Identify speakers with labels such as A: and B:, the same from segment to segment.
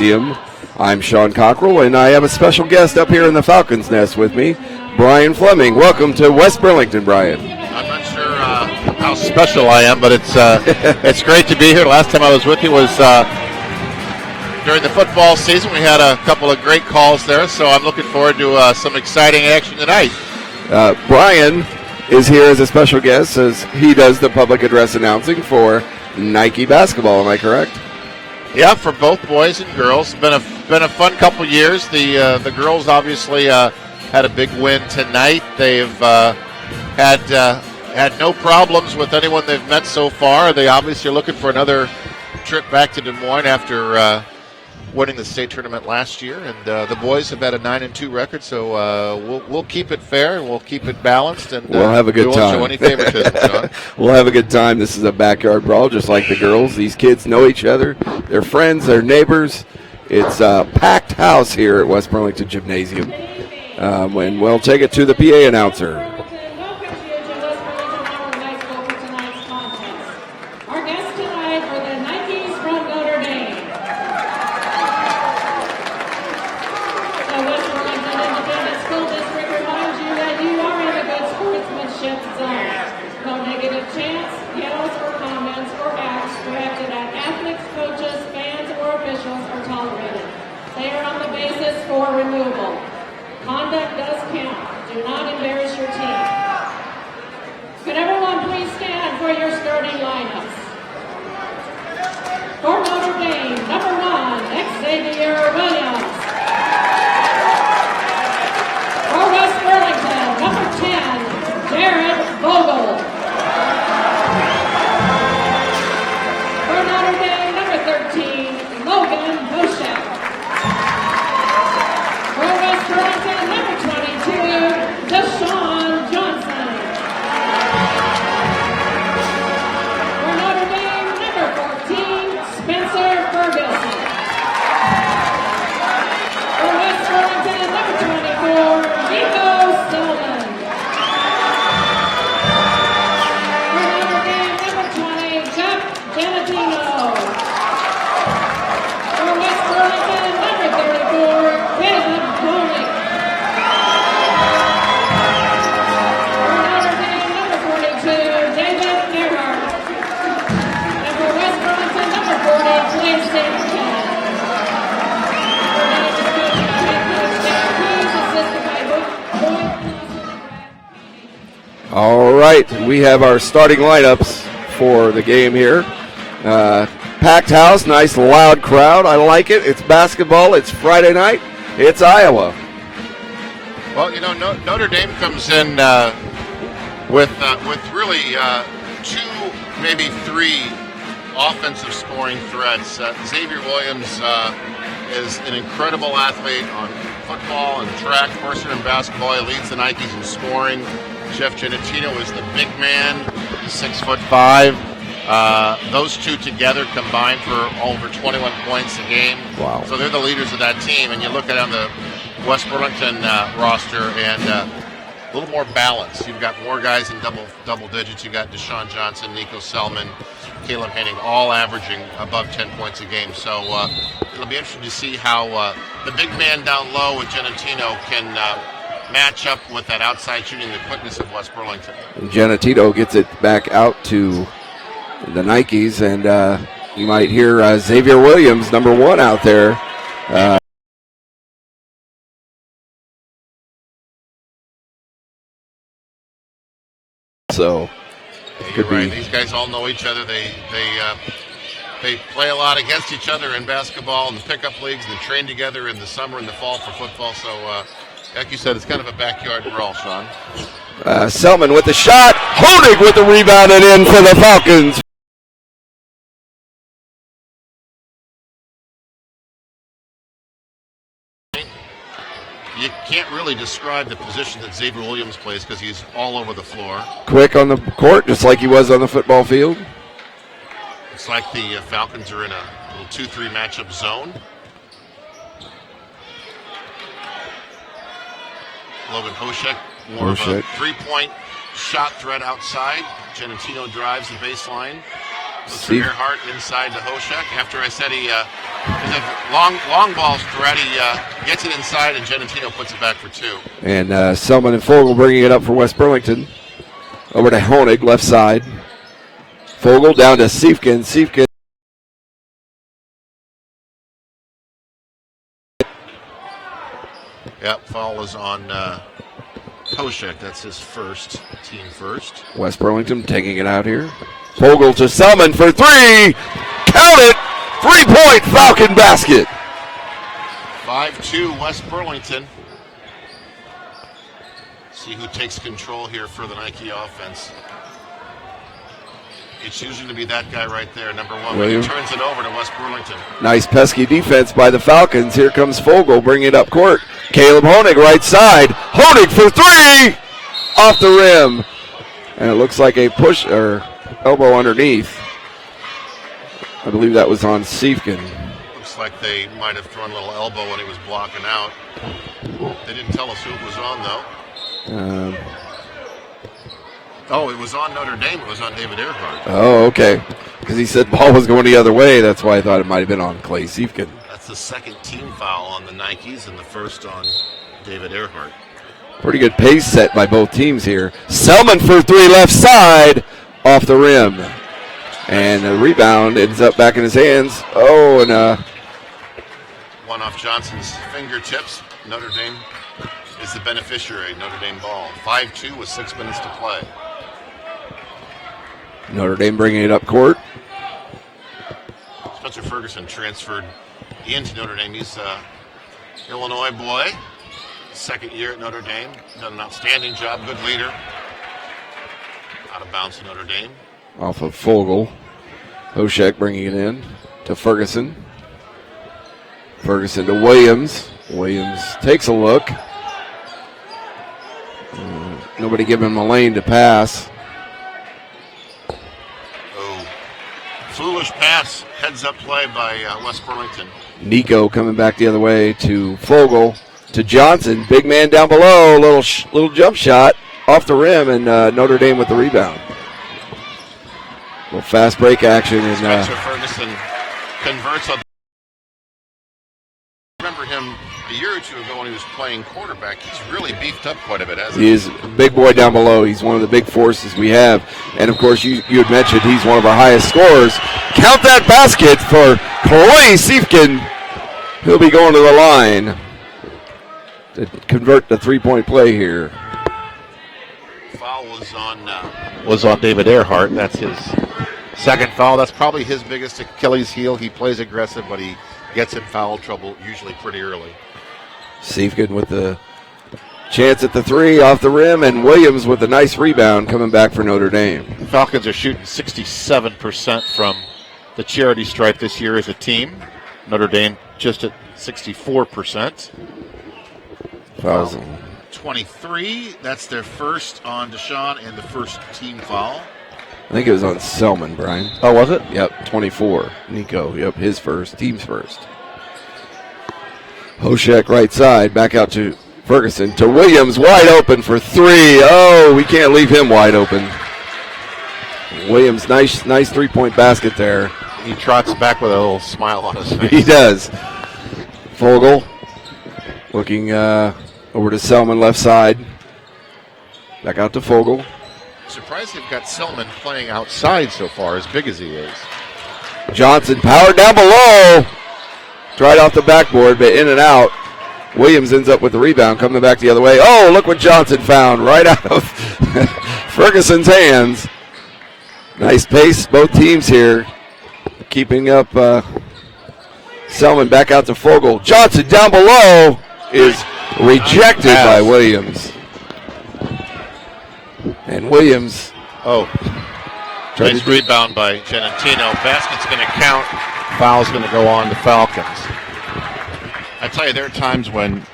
A: I'm Sean Cockrell, and I have a special guest up here in the Falcons Nest with me, Brian Fleming. Welcome to West Burlington, Brian.
B: I'm not sure how special I am, but it's great to be here. Last time I was with you was during the football season. We had a couple of great calls there, so I'm looking forward to some exciting action tonight.
A: Brian is here as a special guest as he does the public address announcing for Nike basketball. Am I correct?
B: Yeah, for both boys and girls. Been a fun couple years. The girls obviously had a big win tonight. They've had no problems with anyone they've met so far. They obviously are looking for another trip back to Des Moines after winning the state tournament last year. And the boys have had a 9-2 record, so we'll keep it fair and we'll keep it balanced. And
A: we'll have a good time.
B: We won't show any favoritism, John.
A: We'll have a good time. This is a backyard brawl, just like the girls. These kids know each other. They're friends. They're neighbors. It's a packed house here at West Burlington Gymnasium. And we'll take it to the PA announcer.
C: For Notre Dame, number 1, Xavier Williams. For West Burlington, number 10, Jared Vogel. For Notre Dame, number 13, Logan Bushek. For West Burlington, number 22, Deshaun Johnson.
A: All right, we have our starting lineups for the game here. Packed house, nice loud crowd. I like it. It's basketball. It's Friday night. It's Iowa.
B: Well, you know, Notre Dame comes in with really 2, maybe 3 offensive scoring threats. Xavier Williams is an incredible athlete on football and track, person in basketball. He leads the Nikes in scoring. Jeff Genatino is the big man. He's 6'5". Those two together combined for over 21 points a game.
A: Wow.
B: So they're the leaders of that team. And you look at on the West Burlington roster and a little more balance. You've got more guys in double digits. You've got Deshaun Johnson, Nico Selman, Caleb Henning, all averaging above 10 points a game. So it'll be interesting to see how the big man down low with Genatino can match up with that outside shooting, the quickness of West Burlington.
A: And Genatino gets it back out to the Nikes, and you might hear Xavier Williams, number 1, out there. So
B: you're right. These guys all know each other. They play a lot against each other in basketball and the pickup leagues, and they train together in the summer and the fall for football. So, like you said, it's kind of a backyard brawl, Sean.
A: Selman with the shot. Honig with the rebound and in for the Falcons.
B: You can't really describe the position that Xavier Williams plays because he's all over the floor.
A: Quick on the court, just like he was on the football field.
B: It's like the Falcons are in a little 2-3 matchup zone. Logan Hoshek, more of a three-point shot threat outside. Genatino drives the baseline. Looks for Earhart inside to Hoshek. After I said he long ball's threat. He gets it inside, and Genentino puts it back for 2.
A: And Selman and Fogel bringing it up for West Burlington. Over to Honig, left side. Fogel down to Siefken. Siefken.
B: Yep, foul is on Koshek. That's his first, team first.
A: West Burlington taking it out here. Fogel to Selman for 3. Count it! 3-point Falcon basket.
B: 5-2 West Burlington. See who takes control here for the Nike offense. It's usually going to be that guy right there, number 1. But he turns it over to West Burlington.
A: Nice pesky defense by the Falcons. Here comes Fogel bringing it up court. Caleb Honig right side. Honig for 3! Off the rim. And it looks like a push or elbow underneath. I believe that was on Siefken.
B: Looks like they might have thrown a little elbow when he was blocking out. They didn't tell us who it was on, though. It was on Notre Dame. It was on David Earhart.
A: Oh, okay. Because he said ball was going the other way. That's why I thought it might have been on Clay Siefken.
B: That's the second team foul on the Nikes and the first on David Earhart.
A: Pretty good pace set by both teams here. Selman for 3 left side. Off the rim. And the rebound ends up back in his hands. Oh, and
B: one off Johnson's fingertips. Notre Dame is the beneficiary. Notre Dame ball. 5-2 with 6 minutes to play.
A: Notre Dame bringing it up court.
B: Spencer Ferguson transferred into Notre Dame. He's an Illinois boy. Second year at Notre Dame. Done an outstanding job. Good leader. Out of bounds to Notre Dame.
A: Off of Fogel. Hoshek bringing it in to Ferguson. Ferguson to Williams. Williams takes a look. Nobody giving him a lane to pass.
B: Foolish pass, heads up play by West Burlington.
A: Nico coming back the other way to Fogel, to Johnson. Big man down below, little jump shot off the rim, and Notre Dame with the rebound. Little fast break action. And
B: Spencer Ferguson converts on. I remember him a year or two ago when he was playing quarterback. He's really beefed up quite a bit, hasn't he?
A: He is a big boy down below. He's one of the big forces we have. And, of course, you had mentioned he's one of our highest scorers. Count that basket for Clay Siefken. He'll be going to the line to convert the three-point play here.
B: Foul was on David Earhart. That's his second foul. That's probably his biggest Achilles heel. He plays aggressive, but he gets in foul trouble usually pretty early.
A: Siefken with the chance at the 3 off the rim, and Williams with a nice rebound coming back for Notre Dame.
D: The Falcons are shooting 67% from the charity stripe this year as a team. Notre Dame just at 64%.
A: Fouls.
B: 23. That's their first on Deshaun and the first team foul.
A: I think it was on Selman, Brian.
D: Oh, was it?
A: Yep, 24. Nico, yep, his first, team's first. Hoshek right side, back out to Ferguson, to Williams, wide open for 3. Oh, we can't leave him wide open. Williams, nice three-point basket there.
D: He trots back with a little smile on his face.
A: He does. Fogel looking over to Selman left side. Back out to Fogel.
B: Surprised they've got Selman playing outside so far, as big as he is.
A: Johnson powered down below. Tried off the backboard, but in and out. Williams ends up with the rebound, coming back the other way. Oh, look what Johnson found right out of Ferguson's hands. Nice pace, both teams here. Keeping up Selman back out to Fogel. Johnson down below is rejected by Williams. And Williams.
D: Nice rebound by Genentino. Basket's going to count. Foul's going to go on the Falcons.
B: I tell you, there are times when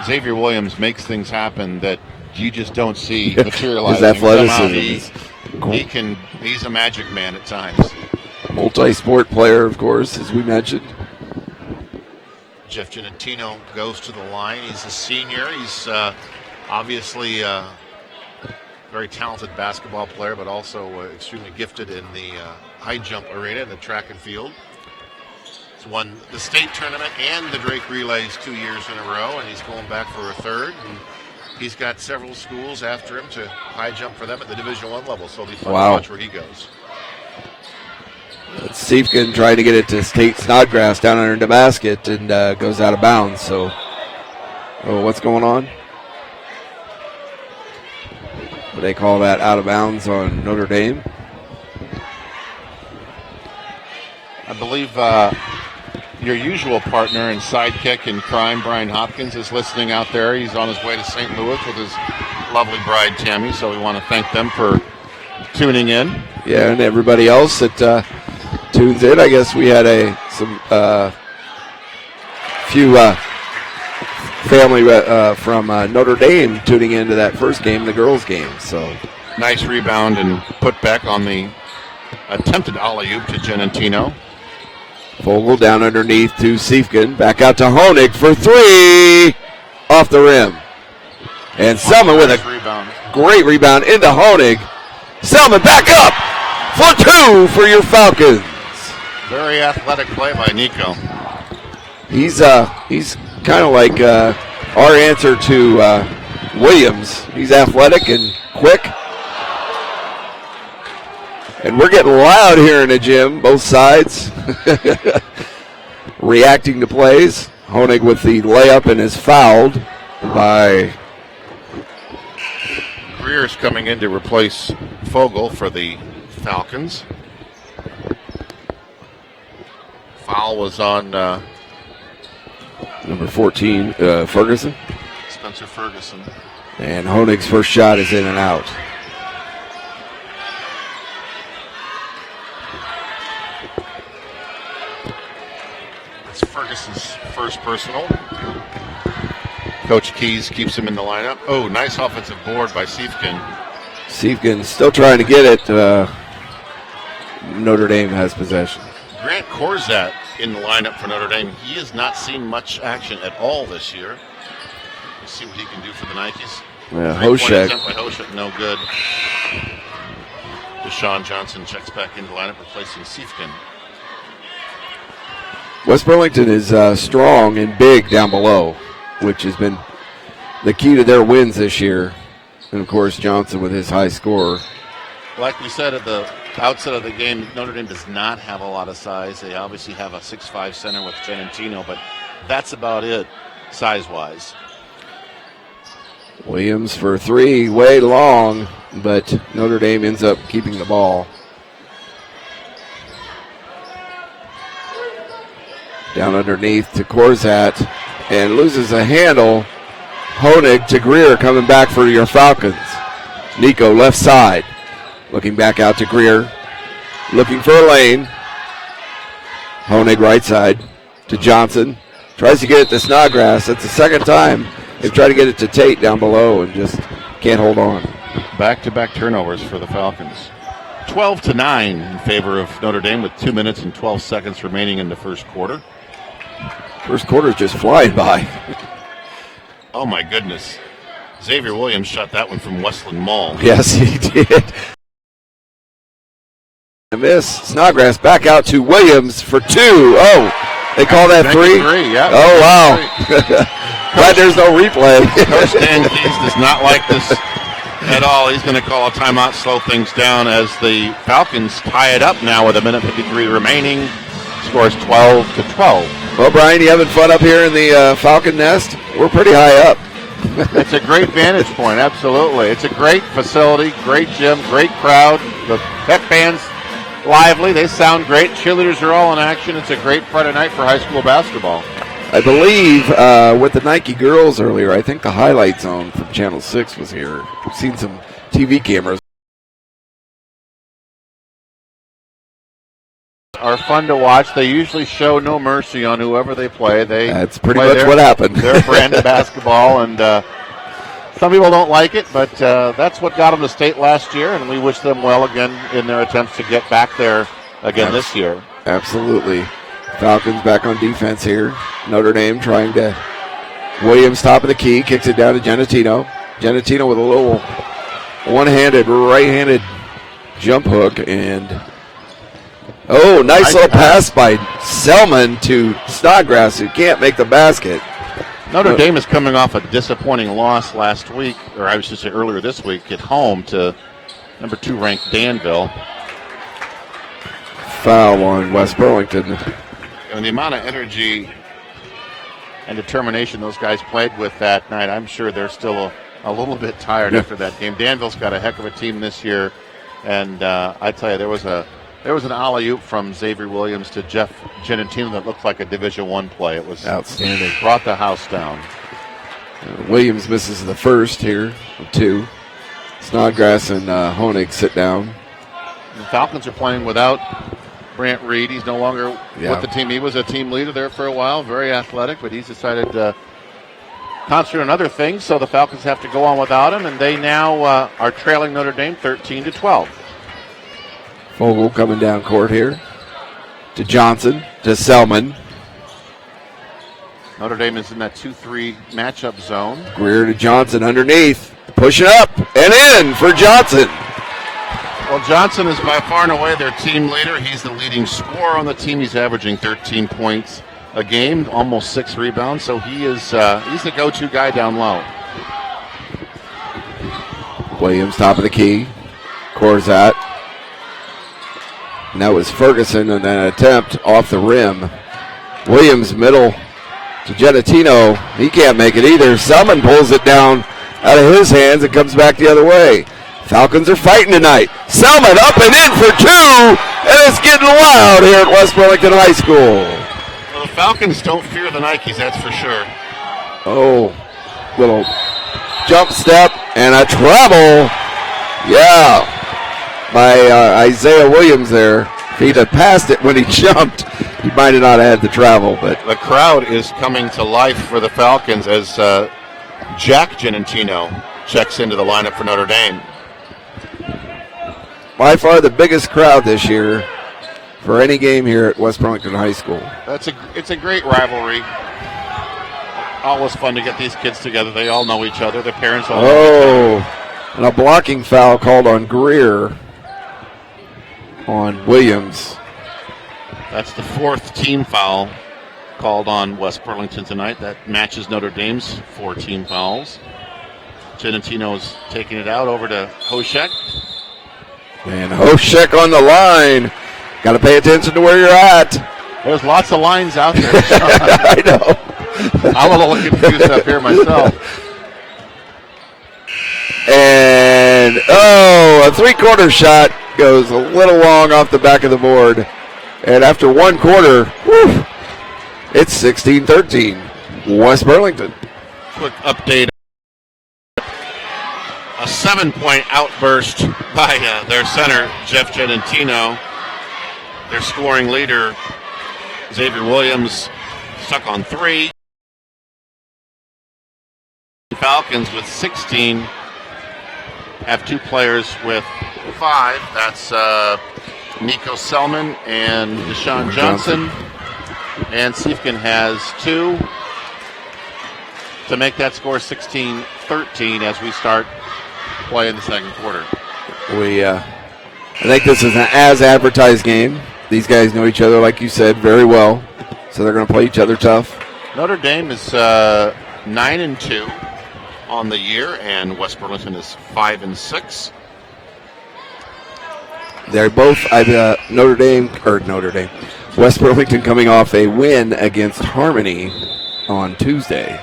B: Xavier Williams makes things happen that you just don't see materializing.
A: His athleticism.
B: He's a magic man at times.
A: Multi-sport player, of course, as we mentioned.
B: Jeff Genentino goes to the line. He's a senior. He's obviously a very talented basketball player, but also extremely gifted in the high jump arena, the track and field. He's won the state tournament and the Drake Relays 2 years in a row, and he's going back for a third. And he's got several schools after him to high jump for them at the Division I level, so it'll be fun to watch where he goes.
A: Siefken trying to get it to State Snodgrass down under the basket and goes out of bounds. So, what's going on? Would they call that out of bounds on Notre Dame?
B: I believe your usual partner and sidekick in crime, Brian Hopkins, is listening out there. He's on his way to St. Louis with his lovely bride, Tammy, so we want to thank them for tuning in.
A: Yeah, and everybody else that tunes in. I guess we had some few family from Notre Dame tuning into that first game, the girls' game. So
B: nice rebound and put back on the attempted alley-oop to Genentino.
A: Vogel down underneath to Siefken. Back out to Honig for three. Off the rim. And Selman with a great rebound into Honig. Selman back up for two for your Falcons.
B: Very athletic play by Nico.
A: He's kind of like our answer to Williams. He's athletic and quick. And we're getting loud here in the gym, both sides. Reacting to plays. Honig with the layup and is fouled by...
B: Greer's coming in to replace Vogel for the Falcons. Foul was on...
A: number 14, Ferguson.
B: Spencer Ferguson.
A: And Honig's first shot is in and out.
B: It's Ferguson's first personal. Coach Keys keeps him in the lineup. Oh, nice offensive board by Siefken.
A: Siefken still trying to get it. Notre Dame has possession.
B: Grant Corzat in the lineup for Notre Dame. He has not seen much action at all this year. Let's see what he can do for the Nikes.
A: Yeah, Hoshek.
B: By Hoshek, no good. Deshaun Johnson checks back into the lineup, replacing Siefken.
A: West Burlington is strong and big down below, which has been the key to their wins this year. And, of course, Johnson with his high score.
B: Like we said at the outset of the game, Notre Dame does not have a lot of size. They obviously have a 6'5 center with Genentino, but that's about it size-wise.
A: Williams for three, way long, but Notre Dame ends up keeping the ball. Down underneath to Corzat and loses a handle. Honig to Greer coming back for your Falcons. Nico left side. Looking back out to Greer. Looking for a lane. Honig right side to Johnson. Tries to get it to Snodgrass. That's the second time they've tried to get it to Tate down below and just can't hold on.
B: Back-to-back turnovers for the Falcons. 12-9 in favor of Notre Dame with 2 minutes and 12 seconds remaining in the first quarter.
A: First quarter's just flying by.
B: Oh, my goodness. Xavier Williams shot that one from Westland Mall.
A: Yes, he did. A miss. Snodgrass back out to Williams for two. Oh, they call that three?
B: Yeah.
A: Oh, wow. Glad there's no replay.
B: Coach Dan Keys does not like this at all. He's going to call a timeout, slow things down as the Falcons tie it up now with 1:53 remaining. Scores 12-12.
A: Well, Brian, you having fun up here in the Falcon Nest? We're pretty high up.
B: It's a great vantage point, absolutely. It's a great facility, great gym, great crowd. The pep band's lively. They sound great. Cheerleaders are all in action. It's a great Friday night for high school basketball.
A: I believe with the Nike girls earlier, I think the highlight zone from Channel 6 was here. We've seen some TV cameras.
B: Are fun to watch. They usually show no mercy on whoever they play.
A: That's pretty much what happened.
B: Their brand of basketball, and some people don't like it, but that's what got them to state last year, and we wish them well again in their attempts to get back there again this year.
A: Absolutely. Falcons back on defense here. Notre Dame trying to... Williams top of the key, kicks it down to Genentino. Genentino with a little one-handed, right-handed jump hook, and Oh, nice little pass by Selman to Snodgrass, who can't make the basket.
D: Notre Dame is coming off a disappointing loss last week, or I should say earlier this week, at home to number 2 ranked Danville.
A: Foul on West Burlington.
D: And the amount of energy and determination those guys played with that night, I'm sure they're still a little bit tired after that game. Danville's got a heck of a team this year, and I tell you, there was an alley-oop from Xavier Williams to Jeff Genentino that looked like a Division I play. It was
A: outstanding.
D: Brought the house down.
A: Williams misses the first here of 2. Snodgrass and Honig sit down.
D: The Falcons are playing without Brant Reed. He's no longer with the team. He was a team leader there for a while, very athletic, but he's decided to concentrate on other things, so the Falcons have to go on without him, and they now are trailing Notre Dame 13-12.
A: Vogel coming down court here to Johnson, to Selman.
D: Notre Dame is in that 2-3 matchup zone.
A: Greer to Johnson underneath, pushing up and in for Johnson.
D: Well, Johnson is by far and away their team leader. He's the leading scorer on the team. He's averaging 13 points a game, almost 6 rebounds. So he's the go-to guy down low.
A: Williams top of the key. Corzat. And that was Ferguson and an attempt off the rim. Williams middle to Genentino. He can't make it either. Selman pulls it down out of his hands and comes back the other way. Falcons are fighting tonight. Selman up and in for 2, and it's getting loud here at West Burlington High School.
D: Well, the Falcons don't fear the Nikes, that's for sure.
A: Oh, little jump step and a travel. Yeah, by Isaiah Williams there. If he'd have passed it when he jumped, he might have not had the travel. But
D: the crowd is coming to life for the Falcons as Jack Genentino checks into the lineup for Notre Dame.
A: By far the biggest crowd this year for any game here at West Burlington High School.
D: It's a great rivalry. Always fun to get these kids together. They all know each other. Their parents all know each other.
A: And a blocking foul called on Greer on Williams.
D: That's the 4th team foul called on West Burlington tonight. That matches Notre Dame's 4 team fouls. Genentino's taking it out over to Hoshek.
A: And Hoshek on the line. Got to pay attention to where you're at.
D: There's lots of lines out there.
A: I know.
D: I'm a little confused up here myself.
A: And, a 3-quarter shot goes a little long off the back of the board. And after 1 quarter, it's 16-13. West Burlington.
D: Quick update. A 7-point outburst by their center, Jeff Genentino. Their scoring leader, Xavier Williams, stuck on 3. Falcons with 16 have 2 players with 5. That's Nico Selman and Deshaun Johnson. And Siefkin has 2 to make that score 16-13 as we start play in the second quarter.
A: I think this is an as-advertised game. These guys know each other, like you said, very well. So they're going to play each other tough.
D: Notre Dame is 9-2 on the year, and West Burlington is 5-6.
A: They're both Notre Dame. West Burlington coming off a win against Harmony on Tuesday.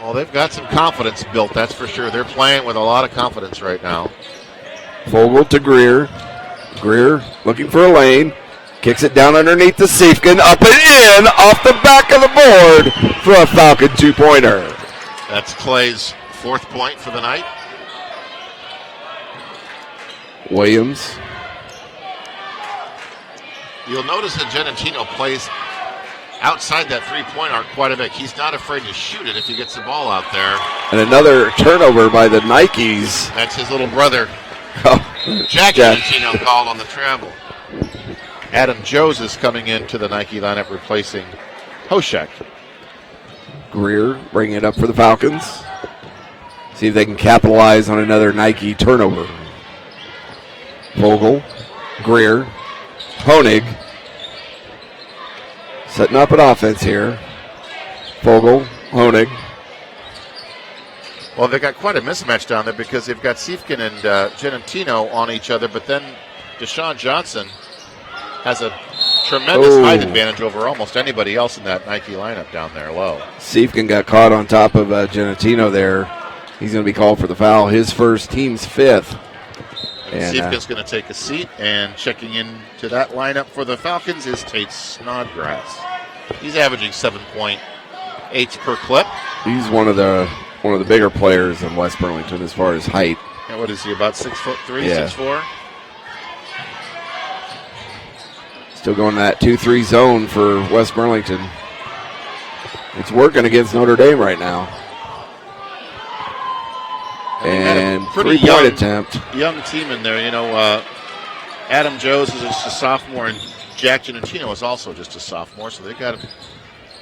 D: Well, they've got some confidence built, that's for sure. They're playing with a lot of confidence right now.
A: Vogel to Greer. Greer looking for a lane. Kicks it down underneath the Siefkin. Up and in off the back of the board for a Falcon 2-pointer.
D: That's Clay's 4th point for the night.
A: Williams.
D: You'll notice that Genentino plays outside that 3-point arc quite a bit. He's not afraid to shoot it if he gets the ball out there.
A: And another turnover by the Nikes.
D: That's his little brother. Jack Genentino called on the travel. Adam Joes is coming into the Nike lineup replacing Hoshek.
A: Greer bringing it up for the Falcons. See if they can capitalize on another Nike turnover. Vogel, Greer, Honig, Setting up an offense here. Vogel, Honig.
B: Well, they got quite a mismatch down there because they've got Siefkin and Genentino on each other, but then Deshaun Johnson has a tremendous height advantage over almost anybody else in that Nike lineup down there low.
A: Siefkin got caught on top of Genentino there. He's going to be called for the foul. His first, team's fifth.
B: And Siefkin's going to take a seat, and checking into that lineup for the Falcons is Tate Snodgrass. He's averaging 7.8 per clip.
A: He's one of the bigger players in West Burlington as far as height.
B: And what is he, about 6'3",
A: Yeah.
B: 6'4"?
A: Still going that 2-3 zone for West Burlington. It's working against Notre Dame right now. And
B: pretty
A: three-point attempt.
B: Young team in there, Adam Joes is just a sophomore, and Jack Genentino is also just a sophomore. So they got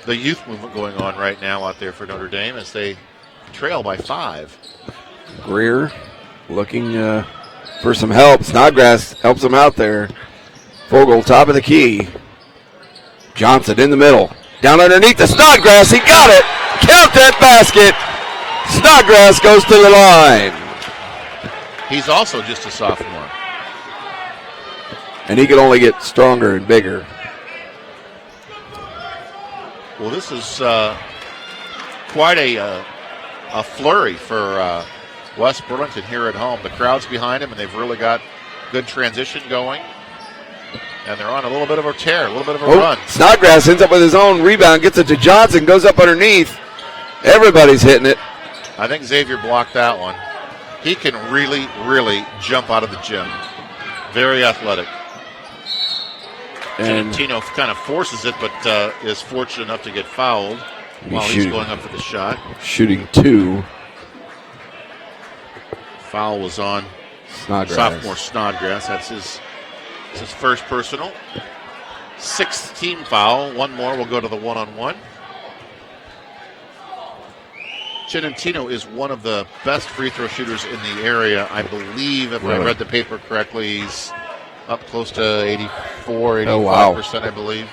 B: the youth movement going on right now out there for Notre Dame as they trail by 5.
A: Greer looking for some help. Snodgrass helps him out there. Vogel, top of the key. Johnson in the middle. Down underneath the Snodgrass. He got it. Count that basket. Snodgrass goes to the line.
B: He's also just a sophomore.
A: And he can only get stronger and bigger.
B: Well, this is quite a flurry for West Burlington here at home. The crowd's behind him, and they've really got good transition going. And they're on a little bit of a tear, a little bit of a run.
A: Snodgrass ends up with his own rebound, gets it to Johnson, goes up underneath. Everybody's hitting it.
B: I think Xavier blocked that one. He can really, really jump out of the gym. Very athletic.
A: And
B: Genentino kind of forces it, but is fortunate enough to get fouled while he's going up for the shot.
A: Shooting 2.
B: Foul was on
A: Snodgrass.
B: sophomore Snodgrass. That's his first personal. 6th team foul. One more will go to the one-on-one. Genentino is one of the best free throw shooters in the area. I believe, if I read the paper correctly, he's up close to 84, 85%, I believe,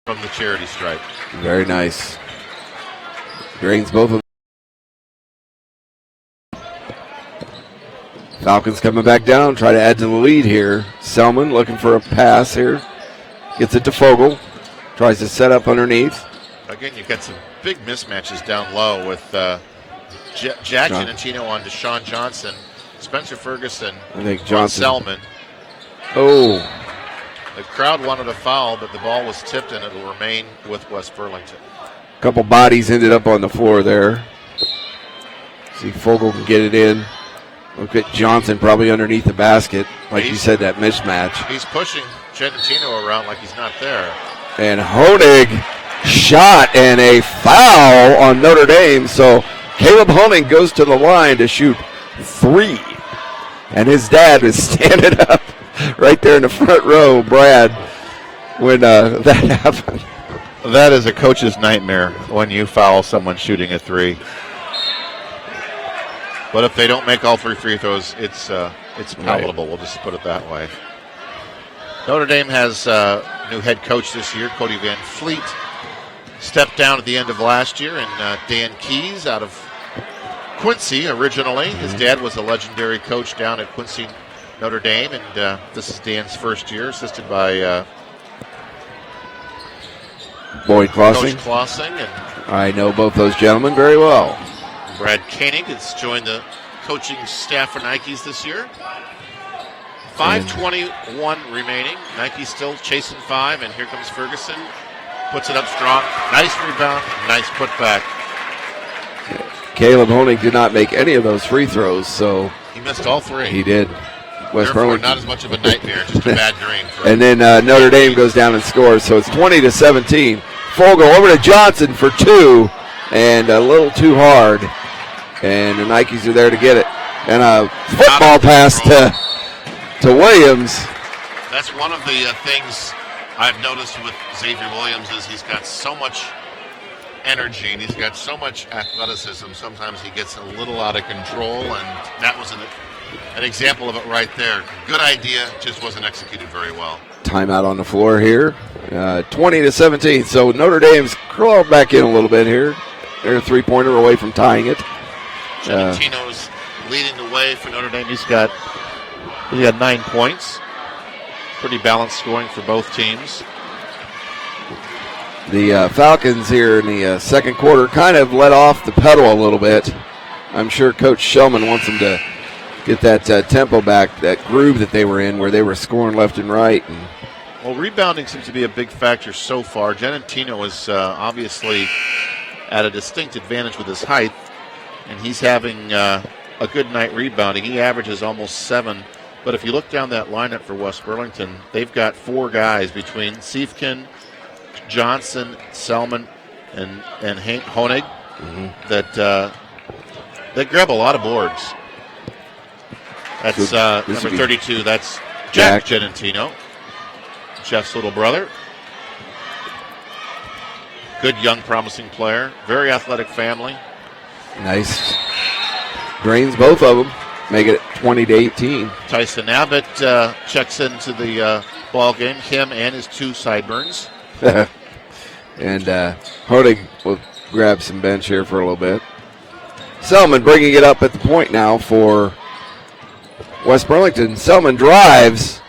B: from the charity stripe.
A: Very nice. Drains both of them. Falcons coming back down, try to add to the lead here. Selman looking for a pass here. Gets it to Vogel. Tries to set up underneath.
B: Again, you've got some big mismatches down low with Jack Genentino on Deshaun Johnson, Spencer Ferguson
A: I think Johnson.
B: on Selman.
A: Oh.
B: The crowd wanted a foul, but the ball was tipped, and it will remain with West Burlington.
A: A couple bodies ended up on the floor there. See if Vogel can get it in. Look at Johnson probably underneath the basket. Like you said, that mismatch.
B: He's pushing Genentino around like he's not there.
A: And Honig shot and a foul on Notre Dame. So Caleb Honig goes to the line to shoot 3. And his dad is standing up right there in the front row, Brad, when that happened.
B: That is a coach's nightmare when you foul someone shooting a 3. But if they don't make all 3 free throws, it's palatable. We'll just put it that way. Notre Dame has a new head coach this year, Cody Van Fleet. Stepped down at the end of last year, and Dan Keys out of Quincy originally. His dad was a legendary coach down at Quincy Notre Dame, and this is Dan's first year, assisted by
A: Boyd Clausing.
B: Coach Clausing. And
A: I know both those gentlemen very well.
B: Brad Koenig has joined the coaching staff for Nikes this year. 5:21 remaining. Nike still chasing 5, and here comes Ferguson. Puts it up strong. Nice rebound. Nice putback.
A: Caleb Honig did not make any of those free throws, so
B: He missed all 3.
A: he did. West
B: Therefore,
A: Burlington.
B: not as much of a nightmare, just a bad dream.
A: And then Notre Dame goes down and scores, so it's 20-17. Vogel over to Johnson for 2, and a little too hard. And the Nikes are there to get it. And a football pass to Williams.
B: That's one of the things I've noticed with Xavier Williams is he's got so much energy and he's got so much athleticism. Sometimes he gets a little out of control, and that was an example of it right there. Good idea, just wasn't executed very well.
A: timeout on the floor here. 20-17. So Notre Dame's crawled back in a little bit here. They're a three-pointer away from tying it.
D: Genentino's leading the way for Notre Dame. He's got 9 points. Pretty balanced scoring for both teams.
A: The Falcons here in the second quarter kind of let off the pedal a little bit. I'm sure Coach Shellman wants them to get that tempo back, that groove that they were in where they were scoring left and right.
D: Well, rebounding seems to be a big factor so far. Genentino is obviously at a distinct advantage with his height, and he's having a good night rebounding. He averages almost 7. But if you look down that lineup for West Burlington, they've got 4 guys between Siefkin, Johnson, Selman, and Honig that grab a lot of boards. That's number 32. That's Jack Genentino, Jeff's little brother. Good young, promising player. Very athletic family.
A: Nice. Drains both of them. Make it 20-18.
D: Tyson Abbott checks into the ball game. Him and his 2 sideburns.
A: And Honig will grab some bench here for a little bit. Selman bringing it up at the point now for West Burlington. Selman drives.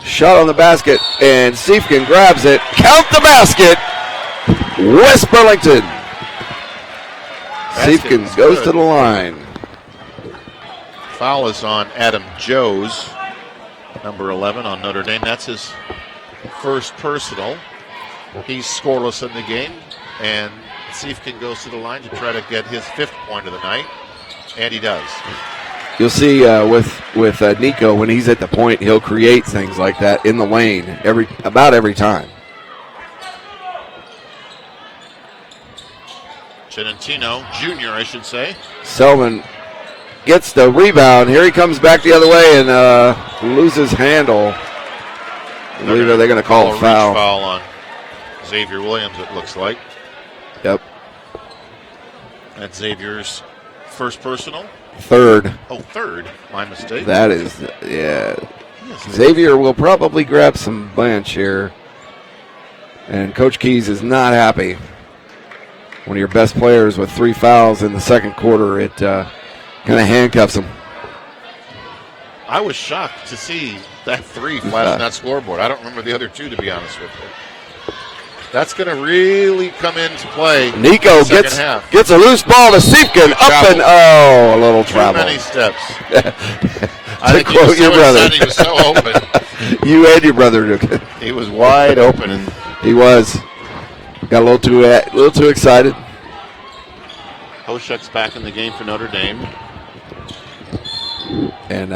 A: Shot on the basket. And Siefkin grabs it. Count the basket. West Burlington. Siefkin goes to the line.
D: Foul is on Adam Joes, number 11 on Notre Dame. That's his first personal. He's scoreless in the game, and Siefkin goes to the line to try to get his 5th point of the night, and he does.
A: You'll see with Nico, when he's at the point, he'll create things like that in the lane about every time.
D: Genentino, junior, I should say.
A: Selman gets the rebound. Here he comes back the other way and loses handle. I believe they're going to call a foul.
D: Reach foul on Xavier Williams, it looks like.
A: Yep.
D: That's Xavier's first personal.
A: 3rd.
D: Oh, 3rd. My mistake.
A: That is, yeah. Xavier will probably grab some bench here. And Coach Keys is not happy. One of your best players with 3 fouls in the second quarter, it kind of handcuffs him.
D: I was shocked to see that 3 flash on that scoreboard. I don't remember the other 2, to be honest with you. That's going to really come into play.
A: Nico gets a loose ball to Siefkin. Up and, a little travel.
D: Too many steps.
A: I think quote your brother.
D: He was so open.
A: You and your brother.
D: He was wide open. And
A: he was. Got a little too excited.
D: Hoshek's back in the game for Notre Dame.
A: And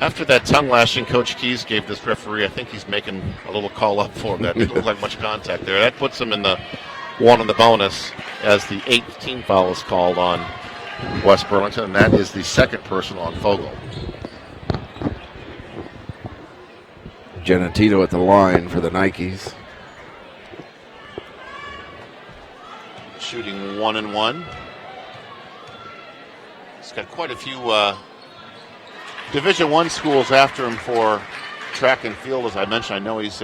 D: after that tongue lashing Coach Keys gave this referee, I think he's making a little call up for him. That didn't look like much contact there. That puts him in the 1 on the bonus as the 8th team foul is called on West Burlington, and that is the 2nd personal on Fogle.
A: Genentino at the line for the Nikes.
D: Shooting 1-1. He's got quite a few Division I schools after him for track and field. As I mentioned, I know he's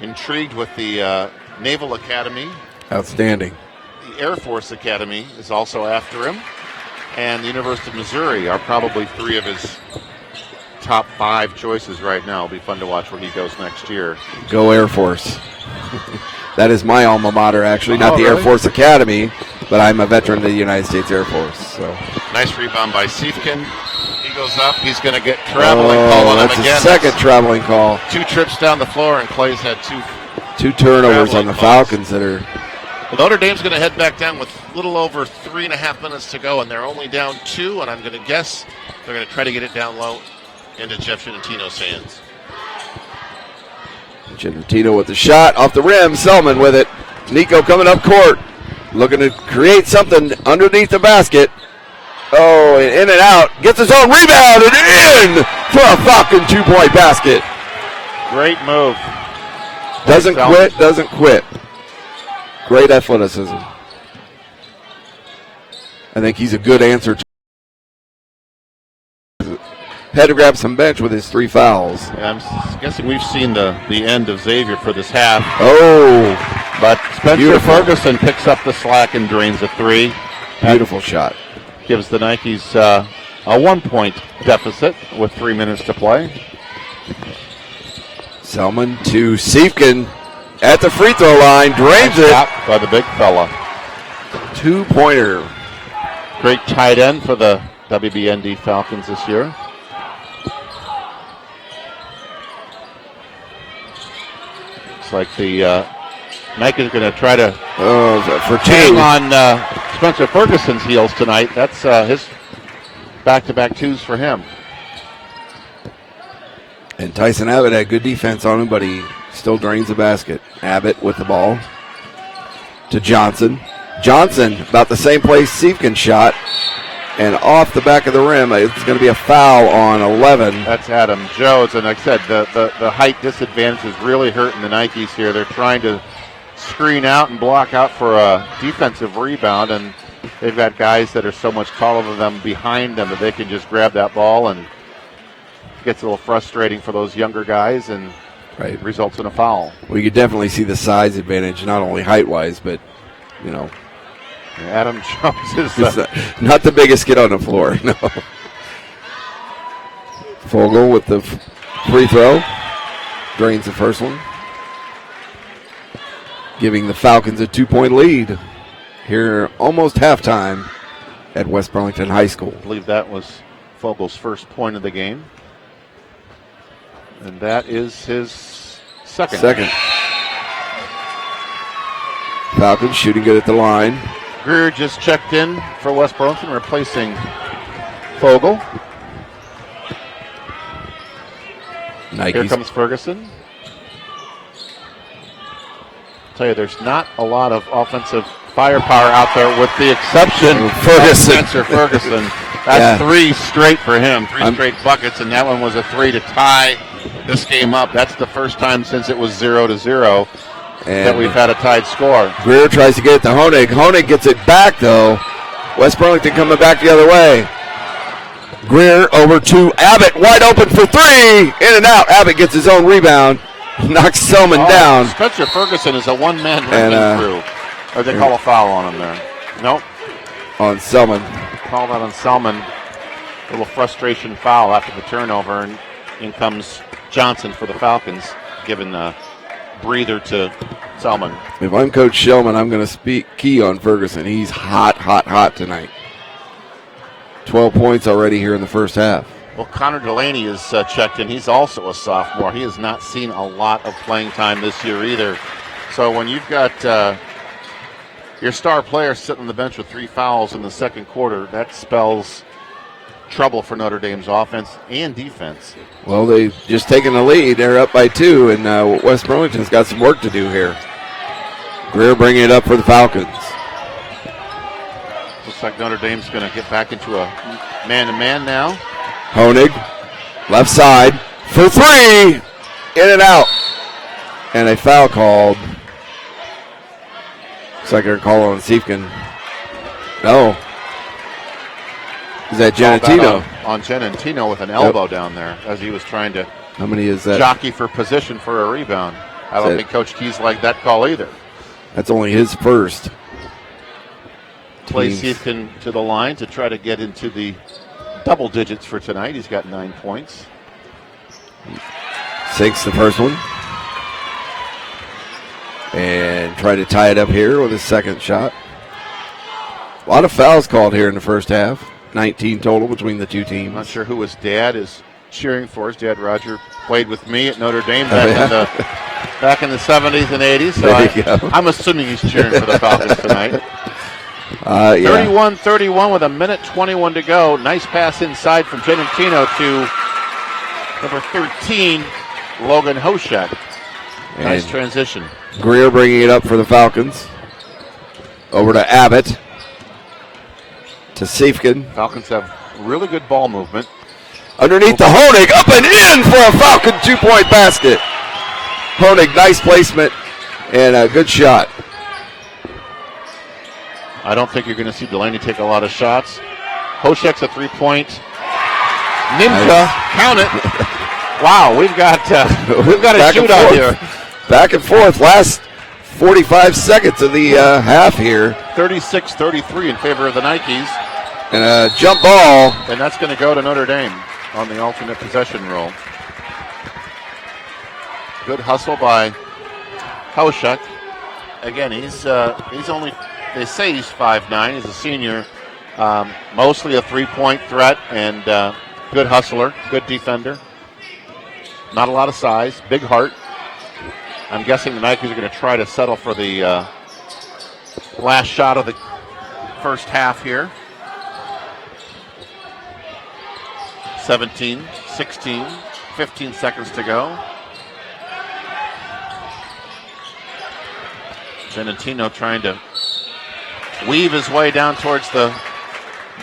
D: intrigued with the Naval Academy.
A: Outstanding.
D: The Air Force Academy is also after him. And the University of Missouri are probably 3 of his top 5 choices right now. It'll be fun to watch where he goes next year.
A: Go Air Force. That is my alma mater, actually. Not the
D: really?
A: Air Force Academy, but I'm a veteran of the United States Air Force. So
D: nice rebound by Siefkin. He goes up. He's going to get traveling call on him again.
A: That's a second traveling call.
D: 2 trips down the floor, and Clay's had 2
A: turnovers on the
D: calls.
A: Falcons that are.
D: Well, Notre Dame's going to head back down with a little over 3.5 minutes to go, and they're only down 2, and I'm going to guess they're going to try to get it down low into Jeff Genentino's hands.
A: Genentino with the shot off the rim. Selman with it. Nico coming up court. Looking to create something underneath the basket. Oh, and in and out. Gets his own rebound and in for a Falcon 2-point basket.
D: Great move.
A: Doesn't quit. Great athleticism. I think he's a good answer to had to grab some bench with his 3 fouls.
D: Yeah, I'm guessing we've seen the end of Xavier for this half.
A: Oh,
D: But Spencer
A: beautiful.
D: Ferguson picks up the slack and drains a 3.
A: Beautiful shot.
D: Gives the Nikes a 1-point deficit with 3 minutes to play.
A: Selman to Siefken at the free throw line, drains it.
D: Shot by the big fella.
A: 2-pointer.
D: Great tight end for the WBND Falcons this year. Looks like the Nikes are going to try to
A: For
D: hang
A: 2.
D: on Spencer Ferguson's heels tonight. That's his back-to-back 2s for him.
A: And Tyson Abbott had good defense on him, but he still drains the basket. Abbott with the ball to Johnson. Johnson, about the same place Siefken shot, and off the back of the rim. It's going to be a foul on 11.
D: That's Adam Jones, and like I said, the height disadvantage is really hurting the Nikes here. They're trying to screen out and block out for a defensive rebound, and they've got guys that are so much taller than them behind them that they can just grab that ball, and it gets a little frustrating for those younger guys, and
A: Right.
D: results in a foul.
A: We could definitely see the size advantage, not only height-wise, but, you know,
D: Adam Jones is
A: he's not the biggest kid on the floor. No. Fogle with the free throw. Drains the first one. Giving the Falcons a 2-point lead here almost halftime at West Burlington High School.
D: I believe that was Fogel's first point of the game. And that is his second.
A: Falcons shooting good at the line.
D: Greer just checked in for West Burlington, replacing Fogel. Here
A: Nikes.
D: comes Ferguson. Tell you, there's not a lot of offensive firepower out there, with the exception of
A: Ferguson.
D: Spencer Ferguson. That's
A: Yeah.
D: 3 straight for him, 3 straight buckets, and that one was a 3 to tie this game up. That's the first time since it was 0-0 that we've had a tied score.
A: Greer tries to get it to Honig. Honig gets it back, though. West Burlington coming back the other way. Greer over to Abbott, wide open for 3. In and out. Abbott gets his own rebound. Knocks Selman down.
D: Spencer Ferguson is a one-man
A: And,
D: running through. Or they call a foul on him there. Nope.
A: On Selman.
D: Call that on Selman. A little frustration foul after the turnover, and in comes Johnson for the Falcons, giving a breather to Selman.
A: If I'm Coach Shellman, I'm going to speak key on Ferguson. He's hot tonight. 12 points already here in the first half.
D: Well, Connor Delaney is checked in. He's also a sophomore. He has not seen a lot of playing time this year either. So when you've got your star player sitting on the bench with 3 fouls in the second quarter, that spells trouble for Notre Dame's offense and defense.
A: Well, they've just taken the lead. They're up by 2, and West Burlington's got some work to do here. Greer bringing it up for the Falcons.
D: Looks like Notre Dame's going to get back into a man-to-man now.
A: Honig, left side, for 3. In and out. And a foul called. Looks like they're calling on Siefken. No. Is that Genatino?
D: On Genatino with an elbow down there as he was trying to
A: How many is that?
D: jockey for position for a rebound. I don't think Coach Keys liked that call either.
A: That's only his first.
D: Play
A: Teams.
D: Siefken to the line to try to get into the double digits for tonight. He's got 9 points.
A: Sinks the first one. And try to tie it up here with his second shot. A lot of fouls called here in the first half. 19 total between the two teams.
D: I'm not sure who his dad is cheering for. His dad, Roger, played with me at Notre Dame back in the 70s and 80s. So I'm assuming he's cheering for the Falcons tonight. 31-31 with 1:21 to go. Nice pass inside from Genatino to number 13, Logan Hoshek. Nice transition.
A: Greer bringing it up for the Falcons. Over to Abbott. To Siefken.
D: Falcons have really good ball movement.
A: Underneath the Honig. Up and in for a Falcon 2-point basket. Honig, nice placement and a good shot.
D: I don't think you're going to see Delaney take a lot of shots. Hoshek's a 3-point Nimka, count it. Wow, we've got a
A: Back and
D: shootout
A: forth.
D: here.
A: Back and forth. Last 45 seconds of the half here.
D: 36-33 in favor of the Nikes.
A: And a jump ball.
D: And that's going to go to Notre Dame on the alternate possession roll. Good hustle by Hauschuk. Again, he's only, they say he's 5'9". He's a senior. Mostly a three-point threat and good hustler, good defender. Not a lot of size, big heart. I'm guessing the Nikes are going to try to settle for the last shot of the first half here. 17, 16, 15 seconds to go. Genentino trying to weave his way down towards the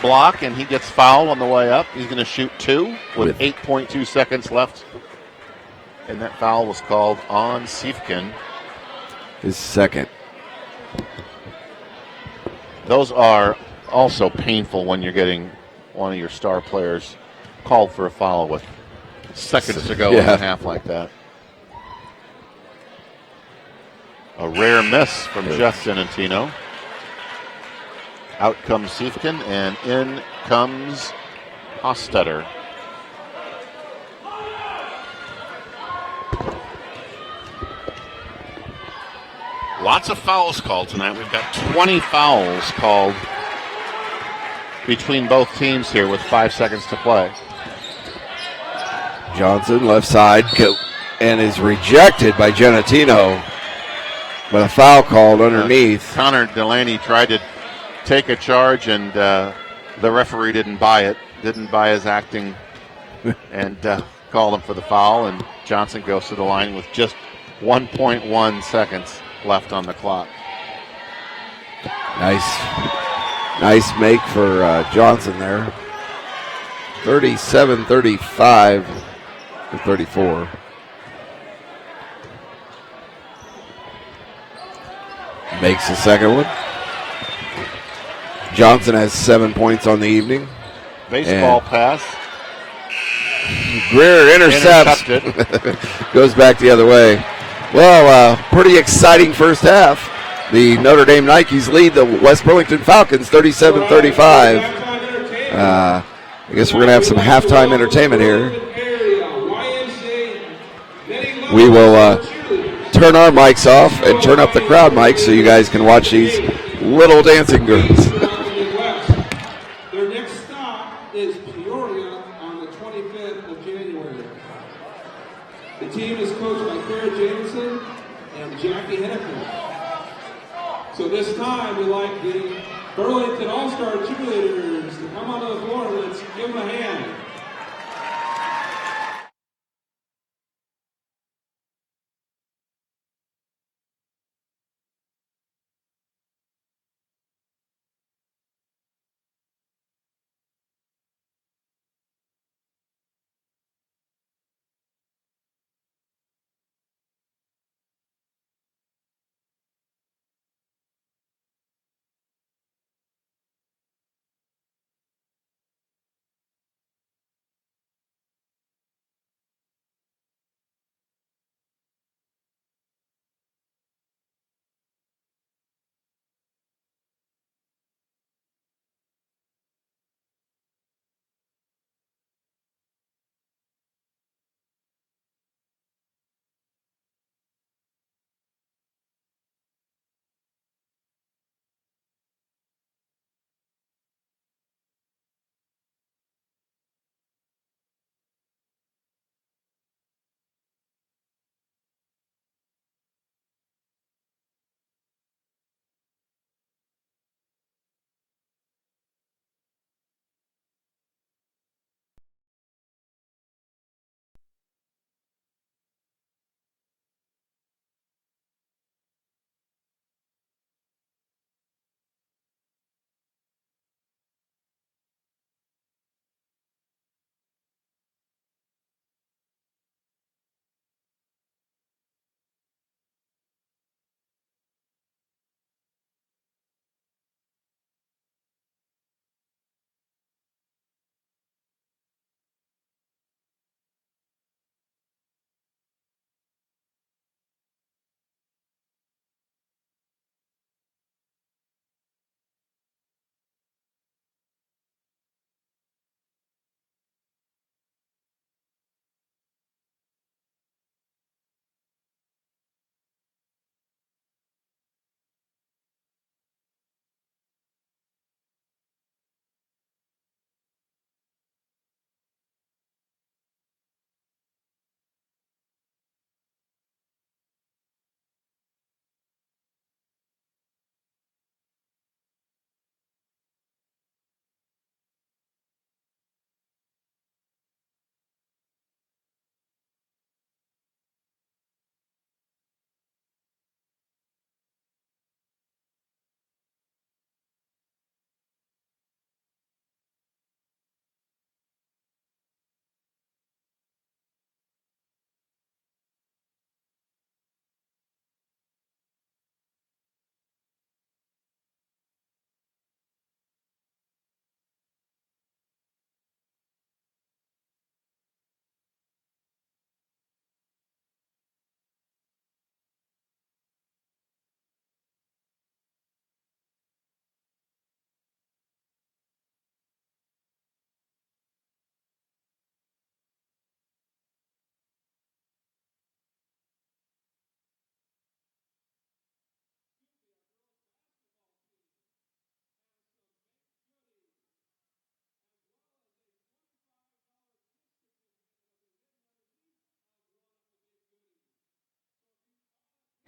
D: block, and he gets fouled on the way up. He's going to shoot two with 8.2 seconds left. And that foul was called on Siefkin.
A: His second.
D: Those are also painful when you're getting one of your star players called for a foul with seconds to go in the half like that. A rare miss from Jeff Genentino. Out comes Siefkin, and in comes Hostetter. Lots of fouls called tonight. We've got 20 fouls called between both teams here with 5 seconds to play.
A: Johnson left side and is rejected by Genentino. But a foul called underneath.
D: Connor Delaney tried to take a charge, and the referee didn't buy it, didn't buy his acting, and called him for the foul. And Johnson goes to the line with just 1.1 seconds left on the clock.
A: Nice make for Johnson there. 37-35 to 34. Makes the second one. Johnson has 7 points on the evening.
D: Baseball pass.
A: Greer intercepts. Goes back the other way. Well, pretty exciting first half. The Notre Dame Nikes lead the West Burlington Falcons 37-35. I guess we're going to have some halftime entertainment here. We will turn our mics off and turn up the crowd mics so you guys can watch these little dancing girls.
E: Their next stop is Peoria on the 25th of January. The team is coached by Kara Jameson and Jackie Hennifer. So this time we'd like the Burlington All-Star cheerleaders to come onto the floor and let's give them a hand.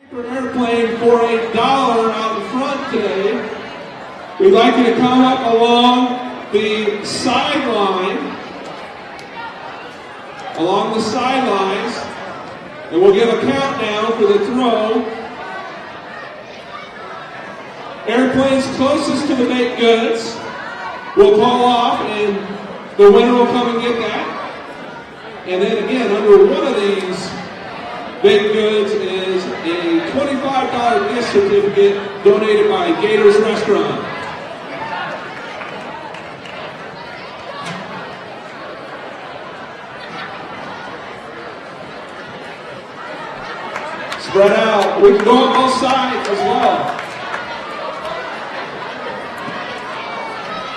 E: For an airplane for $1 out in front today. We'd like you to come up along the sideline. Along the sidelines. And we'll give a countdown for the throw. Airplanes closest to the baked goods will call off, and the winner will come and get that. And then again, under one of these baked goods is a $25 gift certificate donated by Gators Restaurant. Spread out. We can go on both sides as well.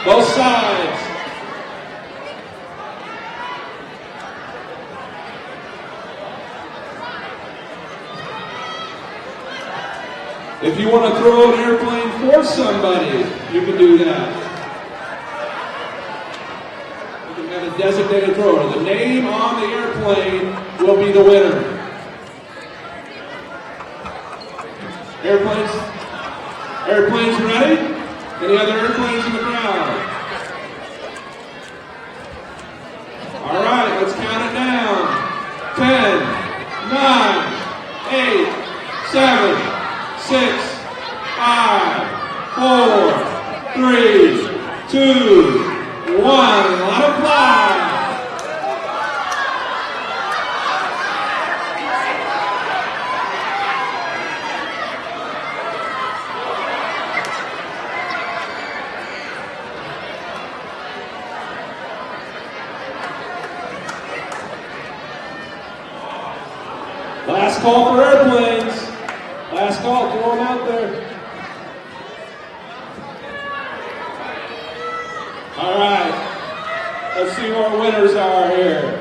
E: Both sides. If you want to throw an airplane for somebody, you can do that. You can have a designated thrower. The name on the airplane will be the winner. Airplanes ready? Any other airplanes in the crowd? All right, let's count it down. 10, 9, 8, 7, 6, 5, 4, 3, 2, 1. Let it fly. Last call for airplanes. Last call, throw them out there. All right, let's see who our winners are here.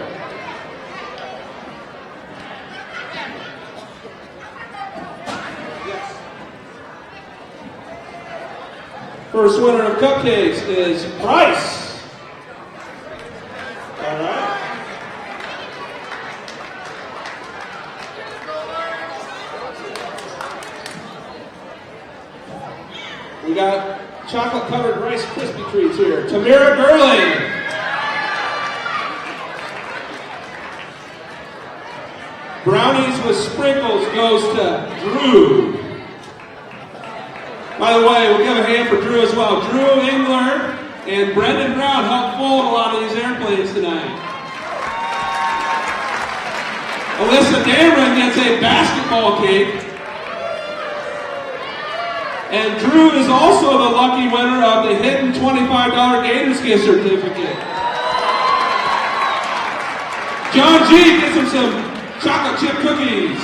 E: Yes. First winner of cupcakes is Bryce. All right. We got chocolate-covered Rice Krispie treats here. Tamira Gerling. Brownies with sprinkles goes to Drew. By the way, we'll give a hand for Drew as well. Drew Engler and Brendan Brown helped fold a lot of these airplanes tonight. Alyssa Dameron gets a basketball cake. And Drew is also the lucky winner of the hidden $25 Gators gift certificate. John G gets him some chocolate chip cookies.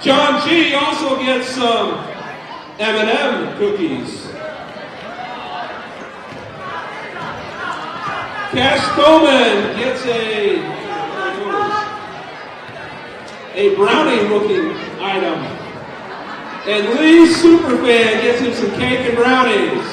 E: John G also gets some M&M cookies. Cash Bowman gets a brownie-looking item. And Lee Superfan gets him some cake and brownies.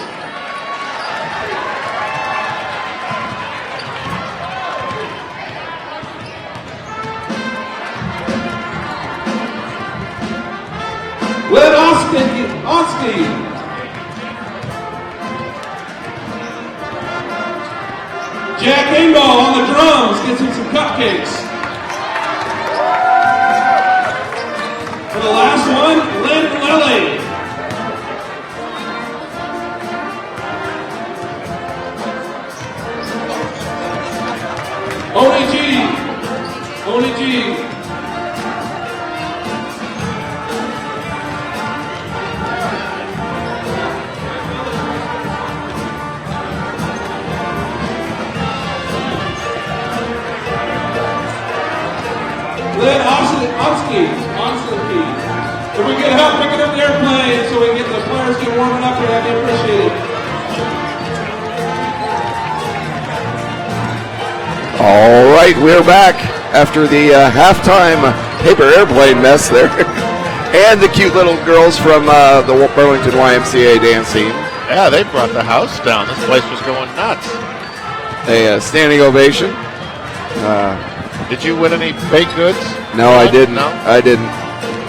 E: Lynn Oski. Jack Engdahl on the drums gets him some cupcakes. For the last one, Lynn Lilly. Oni G. Lynn Oski. If we get help picking up the airplane so we can get the players get warming up here, that'd be appreciated.
A: All right, we're back after the halftime paper airplane mess there. And the cute little girls from the Burlington YMCA dance team.
D: Yeah, they brought the house down. This place was going nuts.
A: A standing ovation.
B: Did you win any baked goods?
A: No, I didn't.
B: No?
A: I didn't.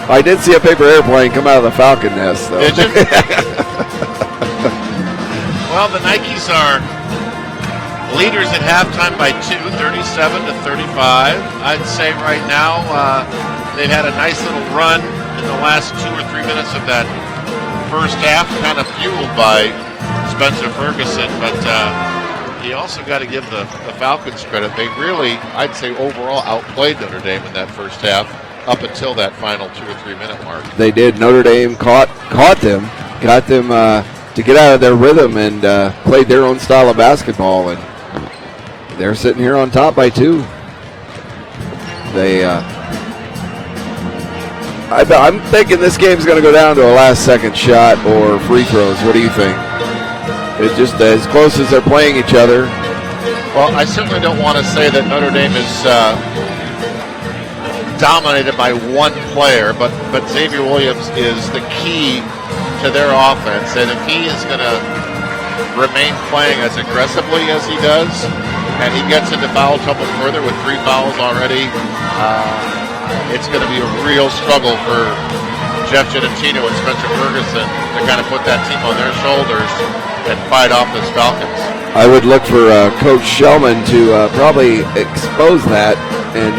A: I did see a paper airplane come out of the Falcon nest, though.
B: Did you? Well, the Nikes are leaders at halftime by 2, 37-35. I'd say right now they've had a nice little run in the last 2 or 3 minutes of that first half, kind of fueled by Spencer Ferguson, but you also got to give the Falcons credit. They really, I'd say, overall outplayed Notre Dame in that first half up until that final 2 or 3 minute mark.
A: They did. Notre Dame caught them, got them to get out of their rhythm and played their own style of basketball, and they're sitting here on top by 2. I'm thinking this game's going to go down to a last-second shot or free throws. What do you think? It's just as close as they're playing each other.
B: Well, I certainly don't want to say that Notre Dame is dominated by one player, but Xavier Williams is the key to their offense, and if he is going to remain playing as aggressively as he does, and he gets into foul trouble further with 3 fouls already, it's going to be a real struggle for Jeff Genatino and Spencer Ferguson to kind of put that team on their shoulders and fight off this Falcons.
A: I would look for Coach Shellman to probably expose that and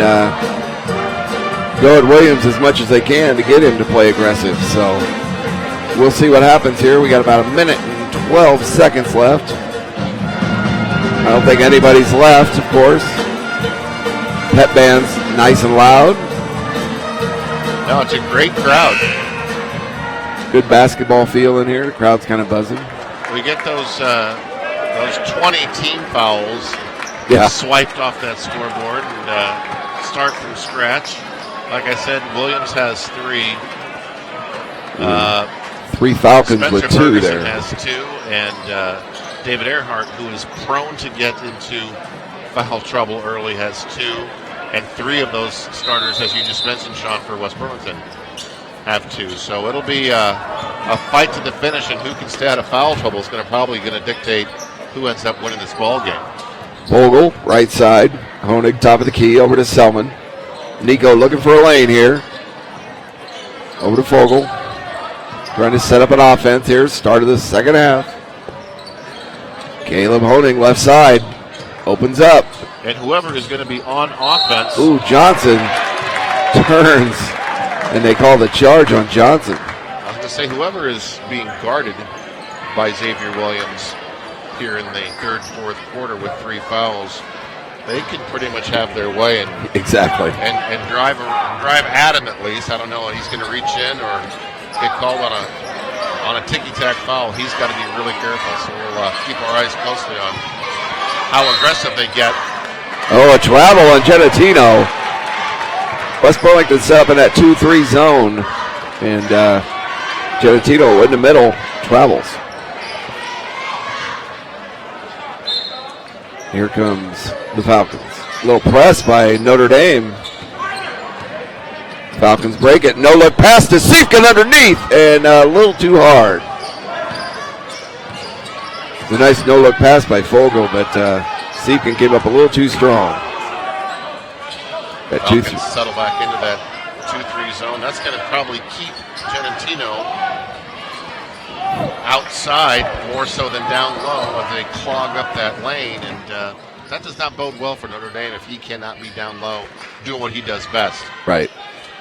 A: go at Williams as much as they can to get him to play aggressive. So we'll see what happens here. We got about 1 minute and 12 seconds left. I don't think anybody's left, of course. Pep band's nice and loud.
B: No, it's a great crowd.
A: Good basketball feel in here. The crowd's kind of buzzing.
B: We get those 20 team fouls swiped off that scoreboard and start from scratch. Like I said, Williams has 3.
A: 3 Falcons
B: Spencer
A: with 2
B: Ferguson
A: there.
B: has 2, and David Earhart, who is prone to get into foul trouble early, has 2. And 3 of those starters, as you just mentioned, Sean, for West Burlington, have 2. So it'll be a fight to the finish, and who can stay out of foul trouble is probably going to dictate who ends up winning this ball game.
A: Vogel, right side. Honig, top of the key, over to Selman. Nico looking for a lane here. Over to Vogel. Trying to set up an offense here. Start of the second half. Caleb Honig, left side. Opens up.
B: And whoever is going to be on offense.
A: Ooh, Johnson turns. And they call the charge on Johnson.
B: I was going to say, whoever is being guarded by Xavier Williams here in the third, fourth quarter with 3 fouls, they can pretty much have their way and
A: exactly
B: and drive at him at least. I don't know, he's going to reach in or get called on a ticky-tack foul. He's got to be really careful. So we'll keep our eyes closely on how aggressive they get.
A: Oh, a travel on Genatino. West Burlington set up in that 2-3 zone, and Genatino in the middle travels. Here comes the Falcons. A little press by Notre Dame. Falcons break it. No look pass to Siefken underneath, and a little too hard. It's a nice no look pass by Vogel, but Siefken came up a little too strong. That
B: Falcons settle back into that 2-3 zone. That's going to probably keep Genatino outside more so than down low as they clog up that lane, and that does not bode well for Notre Dame if he cannot be down low doing what he does best.
A: Right.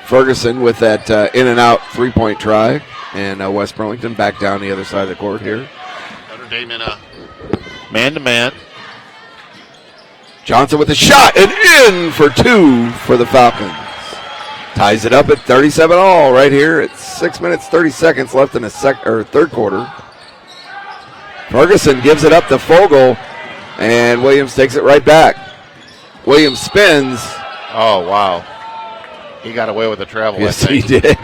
A: Ferguson with that in and out 3-point try, and West Burlington back down the other side of the court here.
B: Notre Dame in a man-to-man.
A: Johnson with a shot and in for 2 for the Falcons. Ties it up at 37 all right here. It's 6 minutes 30 seconds left in the third quarter. Ferguson gives it up to Vogel, and Williams takes it right back. Williams spins.
B: Oh, wow. He got away with the travel,
A: Yes,
B: I think.
A: he did.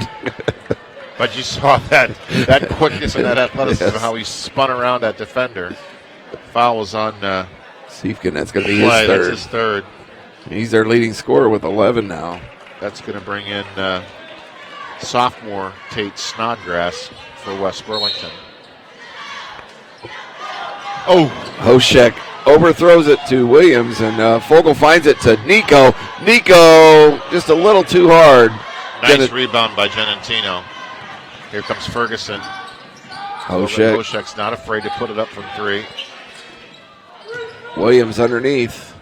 B: But you saw that quickness and that athleticism, how he spun around that defender. Foul was on
A: Siefken, that's going to be his third.
B: That's his third.
A: He's their leading scorer with 11 now.
B: That's going to bring in sophomore Tate Snodgrass for West Burlington.
A: Oh, Hoshek overthrows it to Williams, and Vogel finds it to Nico. Nico, just a little too hard.
D: Nice rebound by Genentino. Here comes Ferguson. Hoshek's not afraid to put it up from 3.
A: Williams underneath.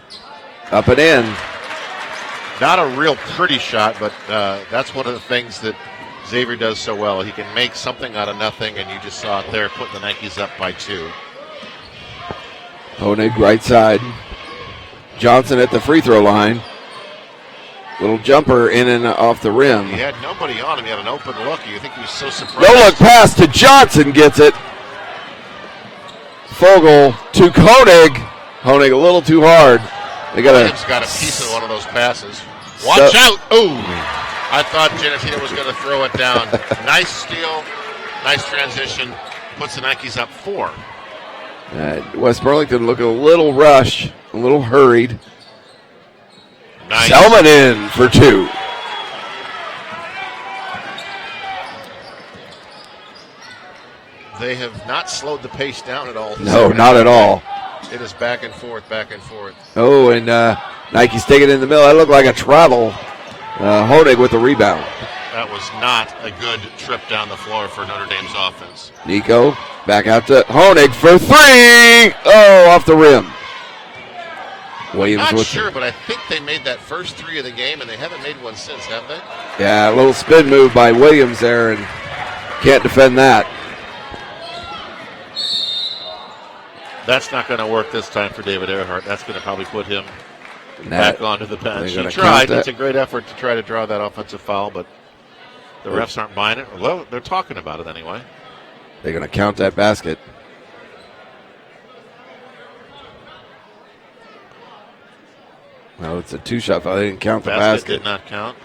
A: Up and in.
D: Not a real pretty shot, but that's one of the things that Xavier does so well. He can make something out of nothing, and you just saw it there, putting the Nikes up by 2.
A: Honig right side. Johnson at the free throw line. Little jumper in and off the rim.
D: He had nobody on him. He had an open look. You think he was so surprised.
A: No look pass to Johnson, gets it. Fogel to Honig. Honig a little too hard.
D: Williams got a piece of one of those passes. Watch out. Oh, I thought Genentino was going to throw it down. Nice steal. Nice transition. Puts the Nikes up 4.
A: West Burlington looking a little rushed, a little hurried.
D: Nice.
A: Selman in for 2.
D: They have not slowed the pace down at all.
A: No, not at all.
D: It is back and forth, back and forth.
A: Oh, and Nike's taking it in the middle. That looked like a travel. Honig with the rebound.
D: That was not a good trip down the floor for Notre Dame's offense.
A: Nico back out to Honig for 3. Oh, off the rim. Williams
D: I'm not
A: with
D: sure, but I think they made that first 3 of the game, and they haven't made one since, have they?
A: Yeah, a little spin move by Williams there, and can't defend that.
D: That's not going to work this time for David Earhart. That's going to probably put him back onto the bench. He tried. It's a great effort to try to draw that offensive foul, but the refs aren't buying it. Well, they're talking about it anyway.
A: They're going to count that basket. No, it's a 2-shot foul. They didn't count the basket.
D: Did not count.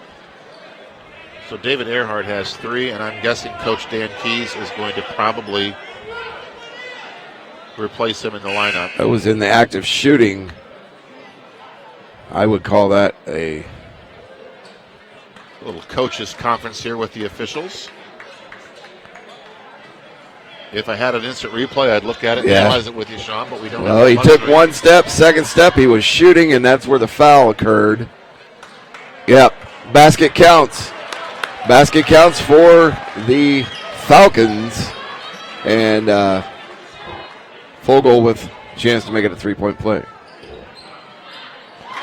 D: So David Earhart has 3, and I'm guessing Coach Dan Keys is going to probably replace him in the lineup.
A: That was in the act of shooting. I would call that a
D: little coaches conference here with the officials. If I had an instant replay, I'd look at it and analyze it with you, Sean, but we don't.
A: Well, he took one step, second step, he was shooting, and that's where the foul occurred. Yep, basket counts. Basket counts for the Falcons. And Fogel with a chance to make it a 3-point play.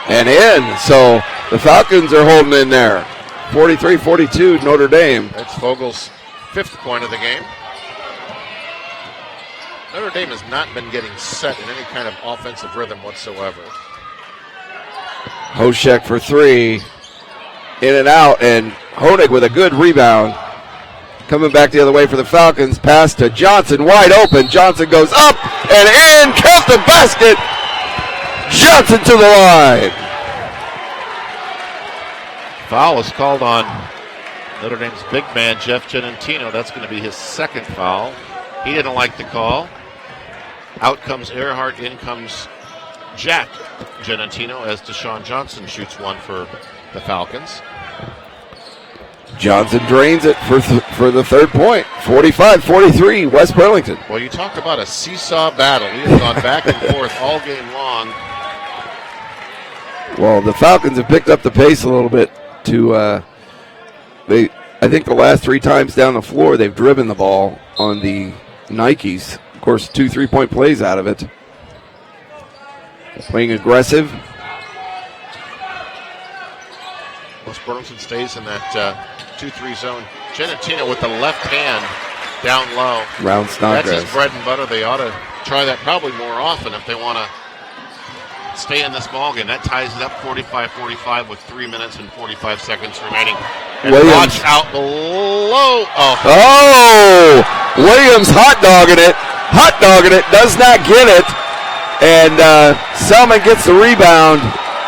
A: And in, so the Falcons are holding in there. 43-42 Notre Dame.
D: That's Fogel's 5th point of the game. Notre Dame has not been getting set in any kind of offensive rhythm whatsoever.
A: Hoshek for 3. In and out, and Honig with a good rebound. Coming back the other way for the Falcons. Pass to Johnson, wide open. Johnson goes up and in. Count the basket. Johnson to the line.
D: Foul is called on Notre Dame's big man, Jeff Genentino. That's going to be his 2nd foul. He didn't like the call. Out comes Earhart, in comes Jack Genentino as Deshaun Johnson shoots one for the Falcons.
A: Johnson drains it for the 3rd point. 45-43, West Burlington.
D: Well, you talk about a seesaw battle. We have gone back and forth all game long.
A: Well, the Falcons have picked up the pace a little bit I think the last 3 times down the floor, they've driven the ball on the Nikes. Of course, 2 3-point plays out of it. Playing aggressive.
D: West Burlington stays in that 2-3 zone. Genentino with the left hand down low.
A: Round Snodgrass.
D: That's his bread and butter. They ought to try that probably more often if they want to stay in this ballgame. That ties it up 45-45 with 3 minutes and 45 seconds remaining. And watch out below.
A: Oh! Williams hot dogging it. Does not get it. And Selman gets the rebound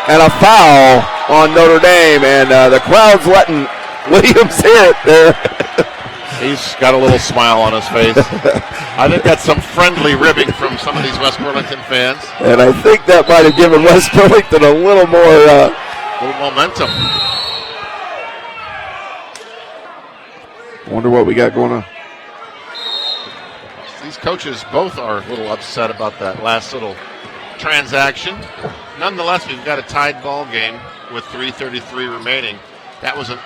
A: and a foul on Notre Dame. And the crowd's letting Williams hit there.
D: He's got a little smile on his face. I think that's some friendly ribbing from some of these West Burlington fans.
A: And I think that might have given West Burlington a little more
D: momentum.
A: Wonder what we got going on.
D: These coaches both are a little upset about that last little transaction. Nonetheless, we've got a tied ball game with 3:33 remaining. That was an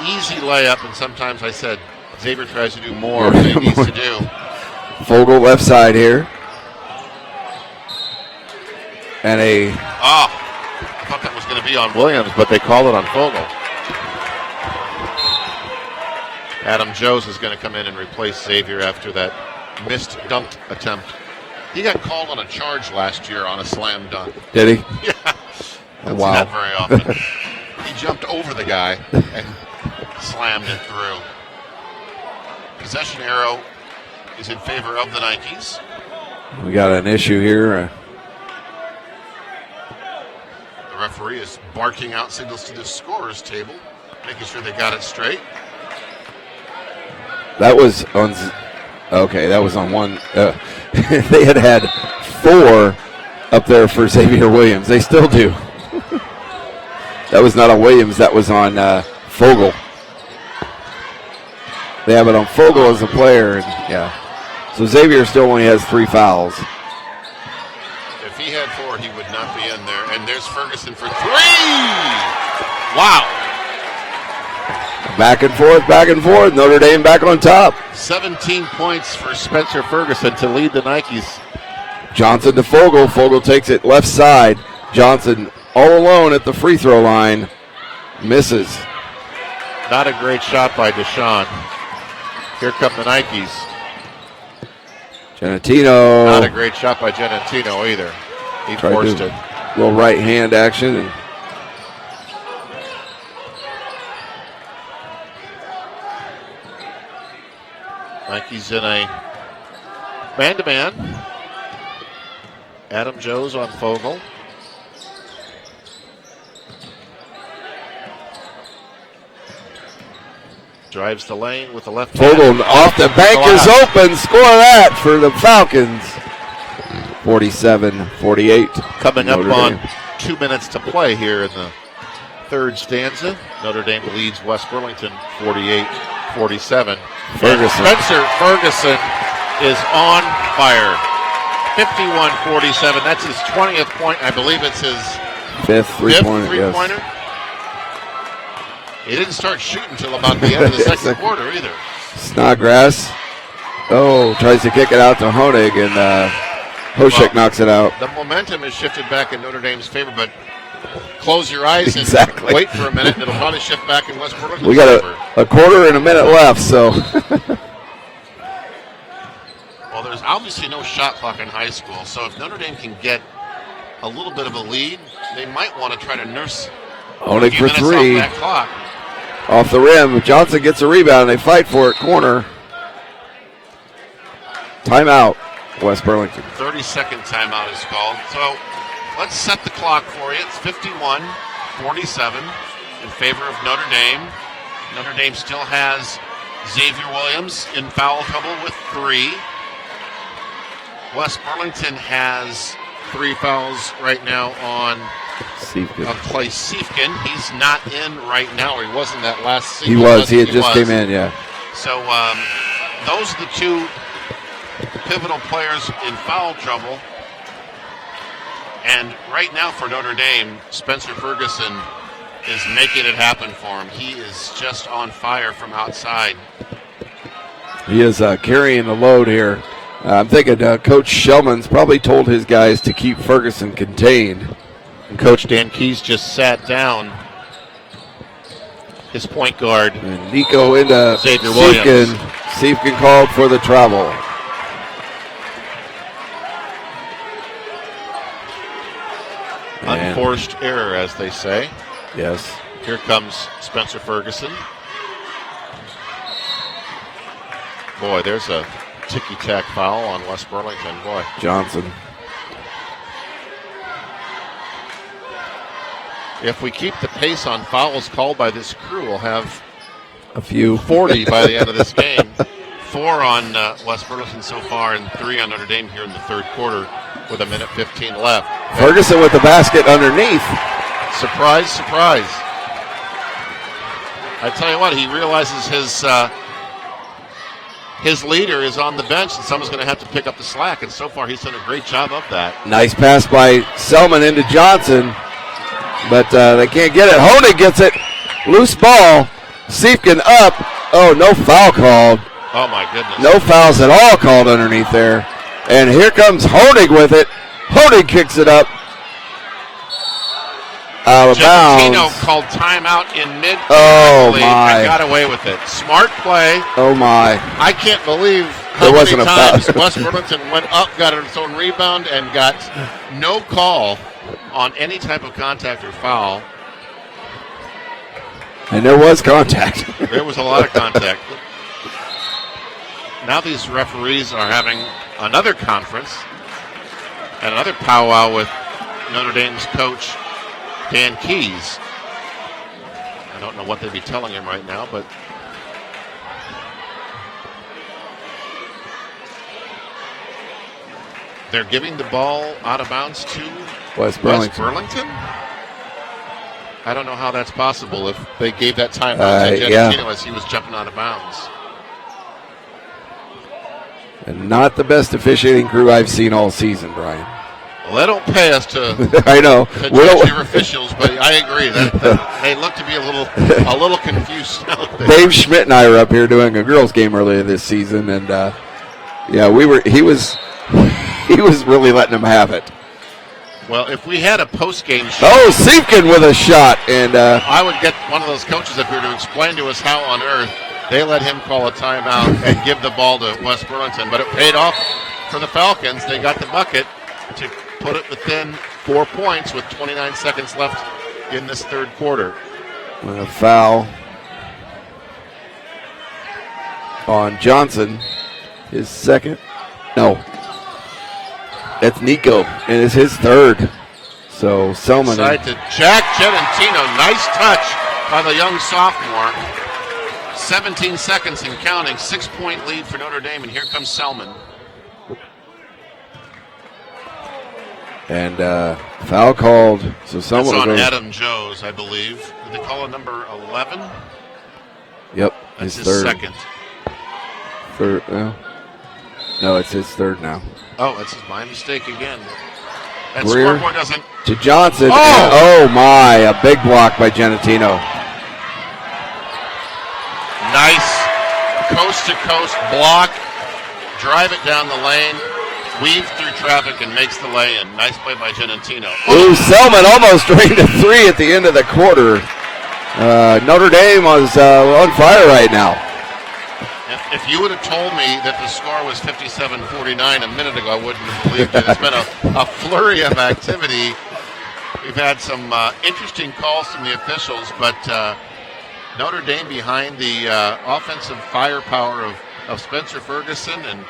D: easy layup, and sometimes I said Xavier tries to do more than he needs to do.
A: Fogel left side here. And I
D: thought that was going to be on Williams, but they called it on Fogel. Adam Joes is going to come in and replace Xavier after that missed dunk attempt. He got called on a charge last year on a slam dunk.
A: Did he?
D: Yeah. That's
A: Wow.
D: not very often. He jumped over the guy and slammed it through. Possession arrow is in favor of the Nikes.
A: We got an issue here.
D: The referee is barking out signals to the scorer's table, making sure they got it straight.
A: That was on. Okay, that was on one. They had 4 up there for Xavier Williams. They still do. That was not on Williams. That was on Fogel. They have it on Fogel as a player. And, yeah. So Xavier still only has 3 fouls.
D: If he had 4, he would not be in there. And there's Ferguson for 3. Wow.
A: Back and forth. Notre Dame back on top.
D: 17 points for Spencer Ferguson to lead the Nikes.
A: Johnson to Fogel. Fogel takes it left side. Johnson all alone at the free throw line. Misses.
D: Not a great shot by Deshaun. Here come the Nikes.
A: Genatino.
D: Not a great shot by Genatino either. He forced it.
A: Little right hand action. And
D: Nikes in a man-to-man. Adam Joes on Fogel. Drives the lane with the left
A: Fogel
D: hand.
A: off the bank is open. Score that for the Falcons. 47-48.
D: Coming up
A: Notre
D: on
A: Dame.
D: 2 minutes to play here in the third stanza. Notre Dame leads West Burlington 48-47.
A: Ferguson.
D: Spencer Ferguson is on fire. 51-47. That's his 20th point. I believe it's his
A: 5th three-pointer.
D: three-pointer.
A: Yes.
D: He didn't start shooting until about the end of the second quarter either.
A: Snodgrass. Oh, tries to kick it out to Honig, and Hoshek knocks it out.
D: The momentum is shifted back in Notre Dame's favor, but close your eyes and
A: Exactly.
D: wait for a minute, and it'll probably shift back in West Burlington's
A: We got
D: favor.
A: a quarter and a minute left, so.
D: Well, there's obviously no shot clock in high school, so if Notre Dame can get a little bit of a lead, they might want to try to nurse
A: Honig
D: a few
A: for
D: minutes
A: 3.
D: off that clock.
A: Off the rim. Johnson gets a rebound. They fight for it. Corner. Timeout. West Burlington.
D: 30-second timeout is called. So let's set the clock for you. It's 51-47 in favor of Notre Dame. Notre Dame still has Xavier Williams in foul trouble with 3. West Burlington has 3 fouls right now on Clay Siefkin. He's not in right now, or he wasn't that last season.
A: He was. He had just came in, yeah.
D: So those are the 2 pivotal players in foul trouble. And right now for Notre Dame, Spencer Ferguson is making it happen for him. He is just on fire from outside.
A: He is carrying the load here. I'm thinking Coach Shellman's probably told his guys to keep Ferguson contained.
D: And Coach Dan Keys just sat down his point guard.
A: And Nico into
D: Xavier Williams.
A: Siefkin called for the travel.
D: Unforced error, as they say.
A: Yes.
D: Here comes Spencer Ferguson. Boy, there's a ticky-tack foul on West Burlington. Boy.
A: Johnson.
D: If we keep the pace on fouls called by this crew, we'll have
A: A few.
D: 40 by the end of this game. 4 on West Burlington so far, and 3 on Notre Dame here in the third quarter with 1:15 left.
A: Ferguson with the basket underneath.
D: Surprise, surprise. I tell you what, he realizes his leader is on the bench and someone's going to have to pick up the slack. And so far, he's done a great job of that.
A: Nice pass by Selman into Johnson, but they can't get it. Honig gets it. Loose ball. Siefken up. Oh, no foul called.
D: Oh, my goodness.
A: No fouls at all called underneath there. And here comes Honig with it. Honig kicks it up. Out of
D: Genatino
A: bounds.
D: called timeout in mid.
A: Oh,
D: and
A: my.
D: got away with it. Smart play.
A: Oh, my.
D: I can't believe how
A: There
D: many
A: wasn't a
D: times
A: foul.
D: West Burlington went up, got its own rebound, and got no call on any type of contact or foul.
A: And there was contact.
D: There was a lot of contact. Now these referees are having another conference and another powwow with Notre Dame's coach, Dan Keys. I don't know what they'd be telling him right now, but they're giving the ball out of bounds to
A: West
D: West
A: Burlington.
D: Burlington? I don't know how that's possible if they gave that timeout to
A: Yeah.
D: Genatino as he was jumping out of bounds.
A: And not the best officiating crew I've seen all season, Brian.
D: Well, they don't pay us to
A: I know.
D: to
A: We
D: judge
A: don't-
D: your officials, but I agree that they look to be a little confused out there.
A: Dave Schmidt and I were up here doing a girls' game earlier this season, and he was really letting them have it.
D: Well, if we had a post-game show,
A: Oh, Siefken with a shot, and
D: I would get one of those coaches up here to explain to us how on earth they let him call a timeout and give the ball to West Burlington. But it paid off for the Falcons. They got the bucket to put it within 4 points with 29 seconds left in this third quarter.
A: a foul on Johnson, his second. No, that's Nico, and it's his third. So Selman.
D: Side to Jack Genatino. Nice touch by the young sophomore. 17 seconds and counting. 6-point lead for Notre Dame, and here comes Selman.
A: And foul called. So
D: That's
A: someone
D: on
A: will go.
D: Adam Joes, I believe. Did they call a number 11?
A: Yep,
D: That's his
A: third.
D: second.
A: Third. No, it's his third now.
D: Oh, that's my mistake again. That
A: Greer
D: scoreboard doesn't.
A: to Johnson.
D: Oh!
A: Oh my! A big block by Genatino.
D: Nice coast-to-coast block. Drive it down the lane. Weave through traffic and makes the lay-in. Nice play by Genatino.
A: Ooh, Selman almost drained a three at the end of the quarter. Notre Dame was on fire right now.
D: If you would have told me that the score was 57-49 a minute ago, I wouldn't have believed it. It's been a flurry of activity. We've had some interesting calls from the officials, but Notre Dame behind the offensive firepower of Spencer Ferguson and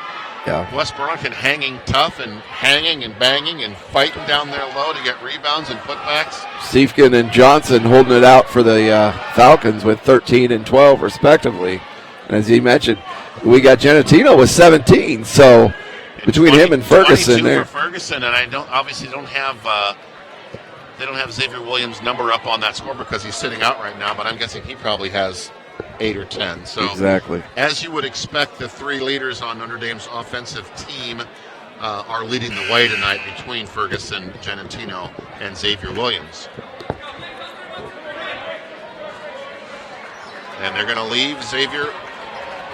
D: West Burlington hanging tough and hanging and banging and fighting down there low to get rebounds and putbacks.
A: Siefken and Johnson holding it out for the Falcons with 13 and 12 respectively. And as he mentioned, we got Genatino with 17. So between him and Ferguson there.
D: For Ferguson, and they don't have Xavier Williams' number up on that score because he's sitting out right now, but I'm guessing he probably has 8 or 10. So
A: Exactly.
D: as you would expect, the three leaders on Notre Dame's offensive team are leading the way tonight between Ferguson, Genatino, and Xavier Williams. And they're going to leave Xavier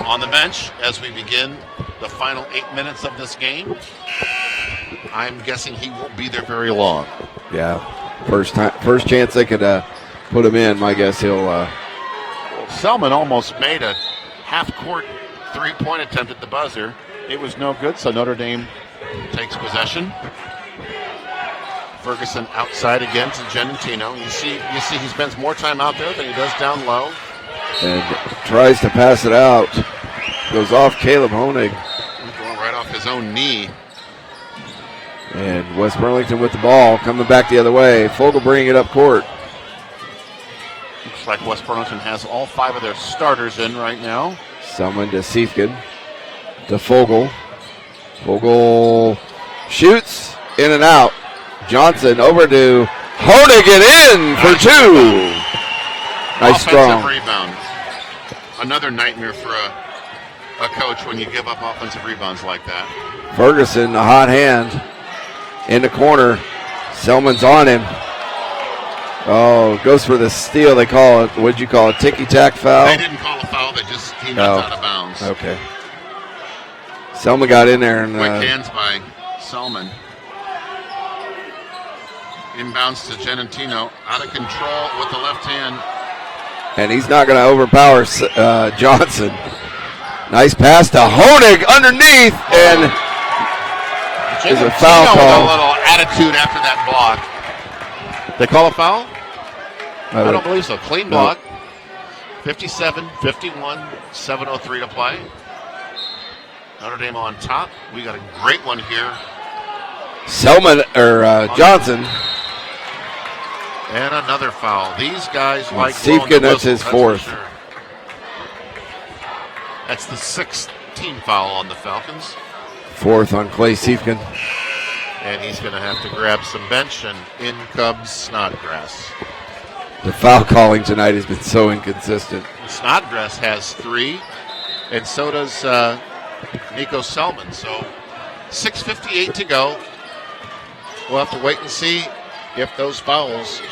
D: on the bench as we begin the final 8 minutes of this game. I'm guessing he won't be there very long.
A: Yeah. First chance they could put him in, my guess he'll.
D: Selman almost made a half-court three-point attempt at the buzzer. It was no good, so Notre Dame takes possession. Ferguson outside again to Genatino. You see he spends more time out there than he does down low.
A: And tries to pass it out. Goes off Caleb Honig.
D: He's going right off his own knee.
A: And West Burlington with the ball, coming back the other way. Fogel bringing it up court.
D: Looks like West Burlington has all 5 of their starters in right now.
A: Someone to Siefken. To Fogel. Fogel shoots in and out. Johnson over to Honig and in for 2. Nice
D: Offensive
A: strong.
D: rebound. Another nightmare for a coach
B: coach, when you give up offensive rebounds like that.
A: Ferguson, a hot hand in the corner. Selman's on him. Oh, goes for the steal. They call it, what'd you call it, ticky-tack foul?
B: They didn't call a foul. He knocked out of bounds.
A: Okay. Selman got in there. And
B: quick hands by Selman. Inbounds to Genentino. Out of control with the left hand.
A: And he's not going to overpower Johnson. Nice pass to Honig underneath, and there's a foul call.
B: With a little attitude after that block. They call a foul? I don't believe so. Clean block. 57-51, 7:03 to play. Notre Dame on top. We got a great one here.
A: Selman or Johnson.
B: And another foul. These guys like
A: Siefken, that's his fourth.
B: Sure. That's the 6th team foul on the Falcons.
A: Fourth on Clay Siefken.
B: And he's going to have to grab some bench, and in comes Snodgrass.
A: The foul calling tonight has been so inconsistent.
B: Snodgrass has 3, and so does Nico Selman. So 6:58 to go. We'll have to wait and see if those fouls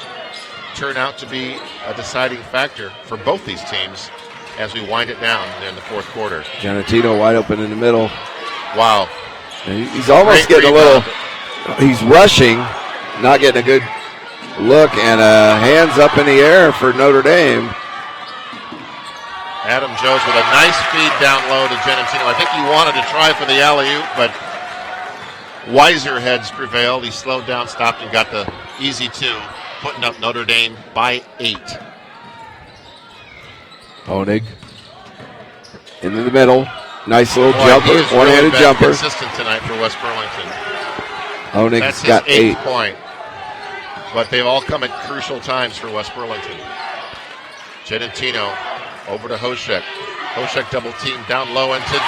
B: turn out to be a deciding factor for both these teams as we wind it down in the fourth quarter.
A: Genentino wide open in the middle.
B: Wow.
A: He's almost getting a little, he's rushing, not getting a good look, and hands up in the air for Notre Dame.
B: Adam Jones with a nice feed down low to Genentino. I think he wanted to try for the alley-oop, but wiser heads prevailed. He slowed down, stopped, and got the easy 2, putting up Notre Dame by 8.
A: Honig into the middle. Nice little jumper, one-handed
B: really
A: jumper.
B: Consistent tonight for West Burlington.
A: Honig's got 8.
B: Point. But they've all come at crucial times for West Burlington. Genentino over to Hoshek. Hoshek double team down low into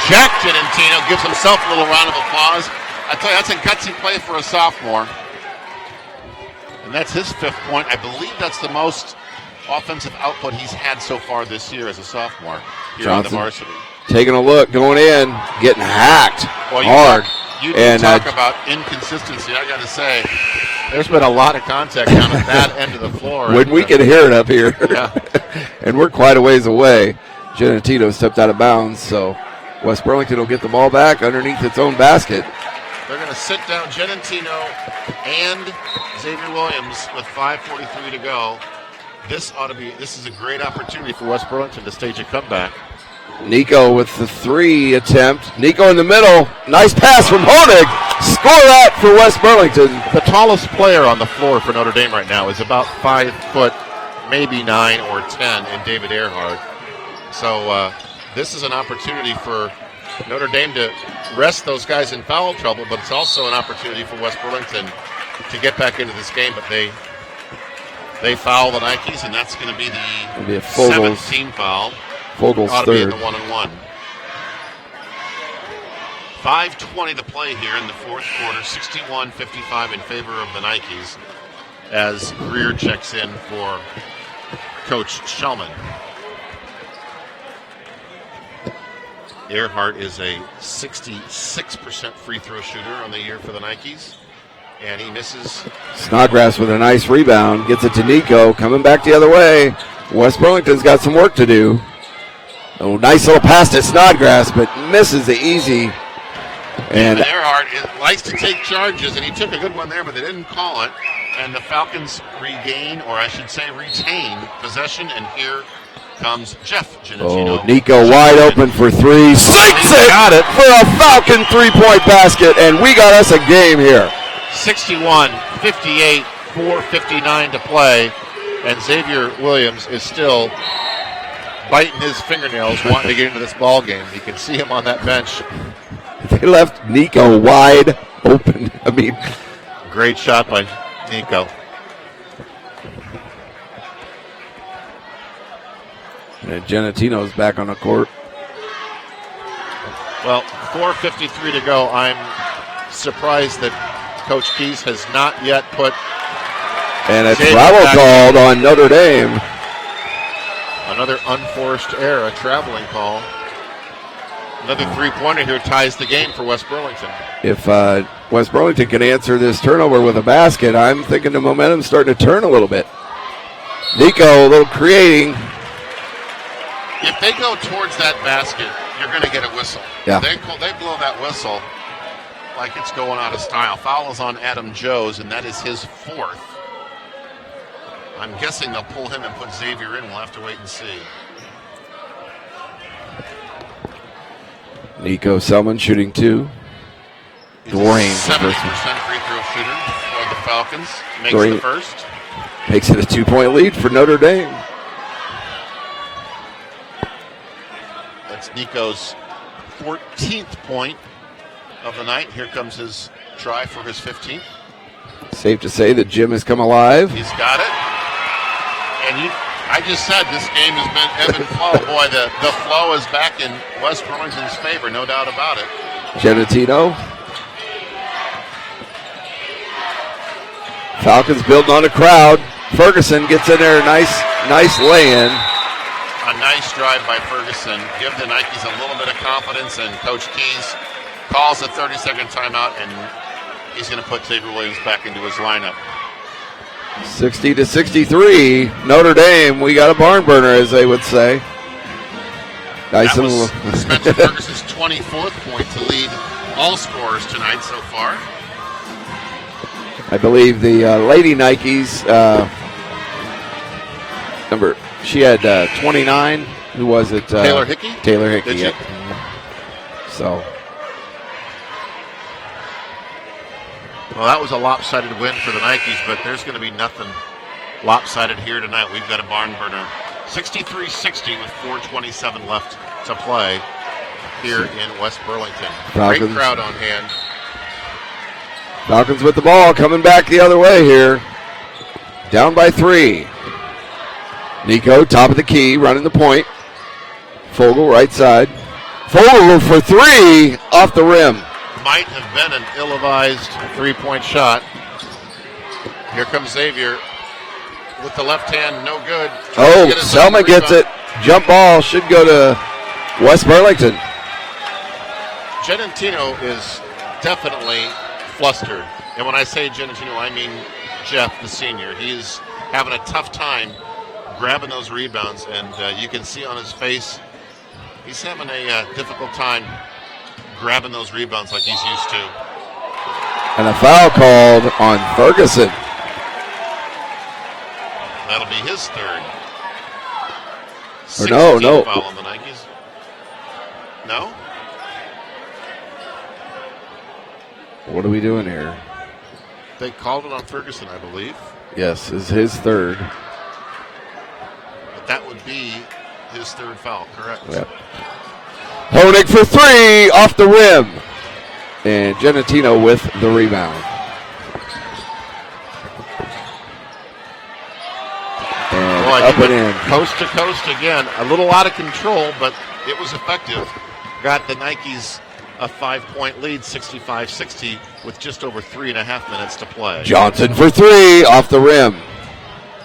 B: Jack Genentino. Gives himself a little round of applause. I tell you, that's a gutsy play for a sophomore. And that's his 5th point. I believe that's the most offensive output he's had so far this year as a sophomore here on the varsity.
A: Taking a look, going in, getting hacked hard.
B: You talk about inconsistency. I got to say, there's been a lot of contact down at that end of the floor.
A: When we can hear it up here.
B: Yeah.
A: And we're quite a ways away. Genentino stepped out of bounds, so West Burlington will get the ball back underneath its own basket.
B: They're going to sit down Genentino and Xavier Williams with 5:43 to go. This is a great opportunity for West Burlington to stage a comeback.
A: Nico with the 3 attempt. Nico in the middle. Nice pass from Honig. Score that for West Burlington.
B: The tallest player on the floor for Notre Dame right now is about 5 foot, maybe 9 or 10 in David Earhart. So this is an opportunity for Notre Dame to rest those guys in foul trouble, but it's also an opportunity for West Burlington to get back into this game. But they foul the Nikes, and that's going to be the 7th team foul.
A: Fogel's
B: ought to be in
A: third.
B: the 1-on-1. 5:20 to play here in the fourth quarter. 61-55 in favor of the Nikes as Greer checks in for Coach Shellman. Earhart is a 66% free throw shooter on the year for the Nikes, and he misses.
A: Snodgrass with a nice rebound. Gets it to Nico. Coming back the other way. West Burlington's got some work to do. Oh, nice little pass to Snodgrass, but misses the easy. And
B: Earhart likes to take charges, and he took a good one there, but they didn't call it. And the Falcons regain, or I should say retain, possession, and here comes Jeff Genentino.
A: Oh, Nico wide open for 3. Sinks it! Got it for a Falcon 3-point basket, and we got us a game here.
B: 61-58, 4:59 to play, and Xavier Williams is still biting his fingernails wanting to get into this ball game. You can see him on that bench.
A: They left Nico wide open. I mean,
B: great shot by Nico.
A: And Genentino's back on the court.
B: Well, 4:53 to go. I'm surprised that Coach Keys has not yet put.
A: And a travel called on Notre Dame.
B: Another unforced error, a traveling call.
D: Another three-pointer here ties the game for West Burlington.
A: If West Burlington can answer this turnover with a basket, I'm thinking the momentum's starting to turn a little bit. Nico, a little creating.
D: If they go towards that basket, you're going to get a whistle.
A: Yeah.
D: They blow that whistle like it's going out of style. Foul is on Adam Joes, and that is his fourth. I'm guessing they'll pull him and put Xavier in. We'll have to wait and see.
A: Nico Selman shooting 2. Dorian,
D: 70% free throw shooter for the Falcons. Makes
A: Dorian
D: the first.
A: makes it a 2-point lead for Notre Dame.
D: That's Nico's 14th point of the night. Here comes his try for his 15th.
A: Safe to say that Jim has come alive.
D: He's got it. And I just said this game has been ebb and flow. Boy, the flow is back in West Burlington's favor, no doubt about it.
A: Genatino. Falcons building on a crowd. Ferguson gets in there, nice lay-in.
D: A nice drive by Ferguson. Give the Nikes a little bit of confidence, and Coach Keys calls a 30-second timeout, and he's going to put Xavier Williams back into his lineup.
A: 60-63. Notre Dame, we got a barn burner, as they would say. Nice
D: That
A: and
D: was Spencer Ferguson's 24th point to lead all scorers tonight so far.
A: I believe the Lady Nikes number. She had 29. Who was it?
D: Taylor Hickey?
A: Taylor Hickey.
D: Did she?
A: Yep. So.
D: Well, that was a lopsided win for the Nikes, but there's going to be nothing lopsided here tonight. We've got a barn burner. 63-60 with 4:27 left to play here in West Burlington.
A: Falcons.
D: Great crowd on hand.
A: Falcons with the ball, coming back the other way here. Down by 3. Nico, top of the key, running the point. Fogel, right side. Fogel for 3, off the rim.
D: Might have been an ill-advised three-point shot. Here comes Xavier with the left hand, no good.
A: Oh, Selma gets it. Jump ball should go to West Burlington.
D: Genatino is definitely flustered. And when I say Genatino, I mean Jeff, the senior. He's having a tough time grabbing those rebounds, and you can see on his face he's having a difficult time grabbing those rebounds like he's used to.
A: And a foul called on Ferguson.
D: That'll be his third.
A: Or no.
D: Foul on the Nikes. No?
A: What are we doing here?
D: They called it on Ferguson, I believe.
A: Yes, is his third.
D: But that would be his third foul, correct?
A: Yep. Honig for 3, off the rim. And Genatino with the rebound. And
D: Boy,
A: up
D: he
A: and
D: went
A: in.
D: coast to coast again. A little out of control, but it was effective. Got the Nikes a 5-point lead, 65-60, with just over 3.5 minutes to play.
A: Johnson for 3, off the rim.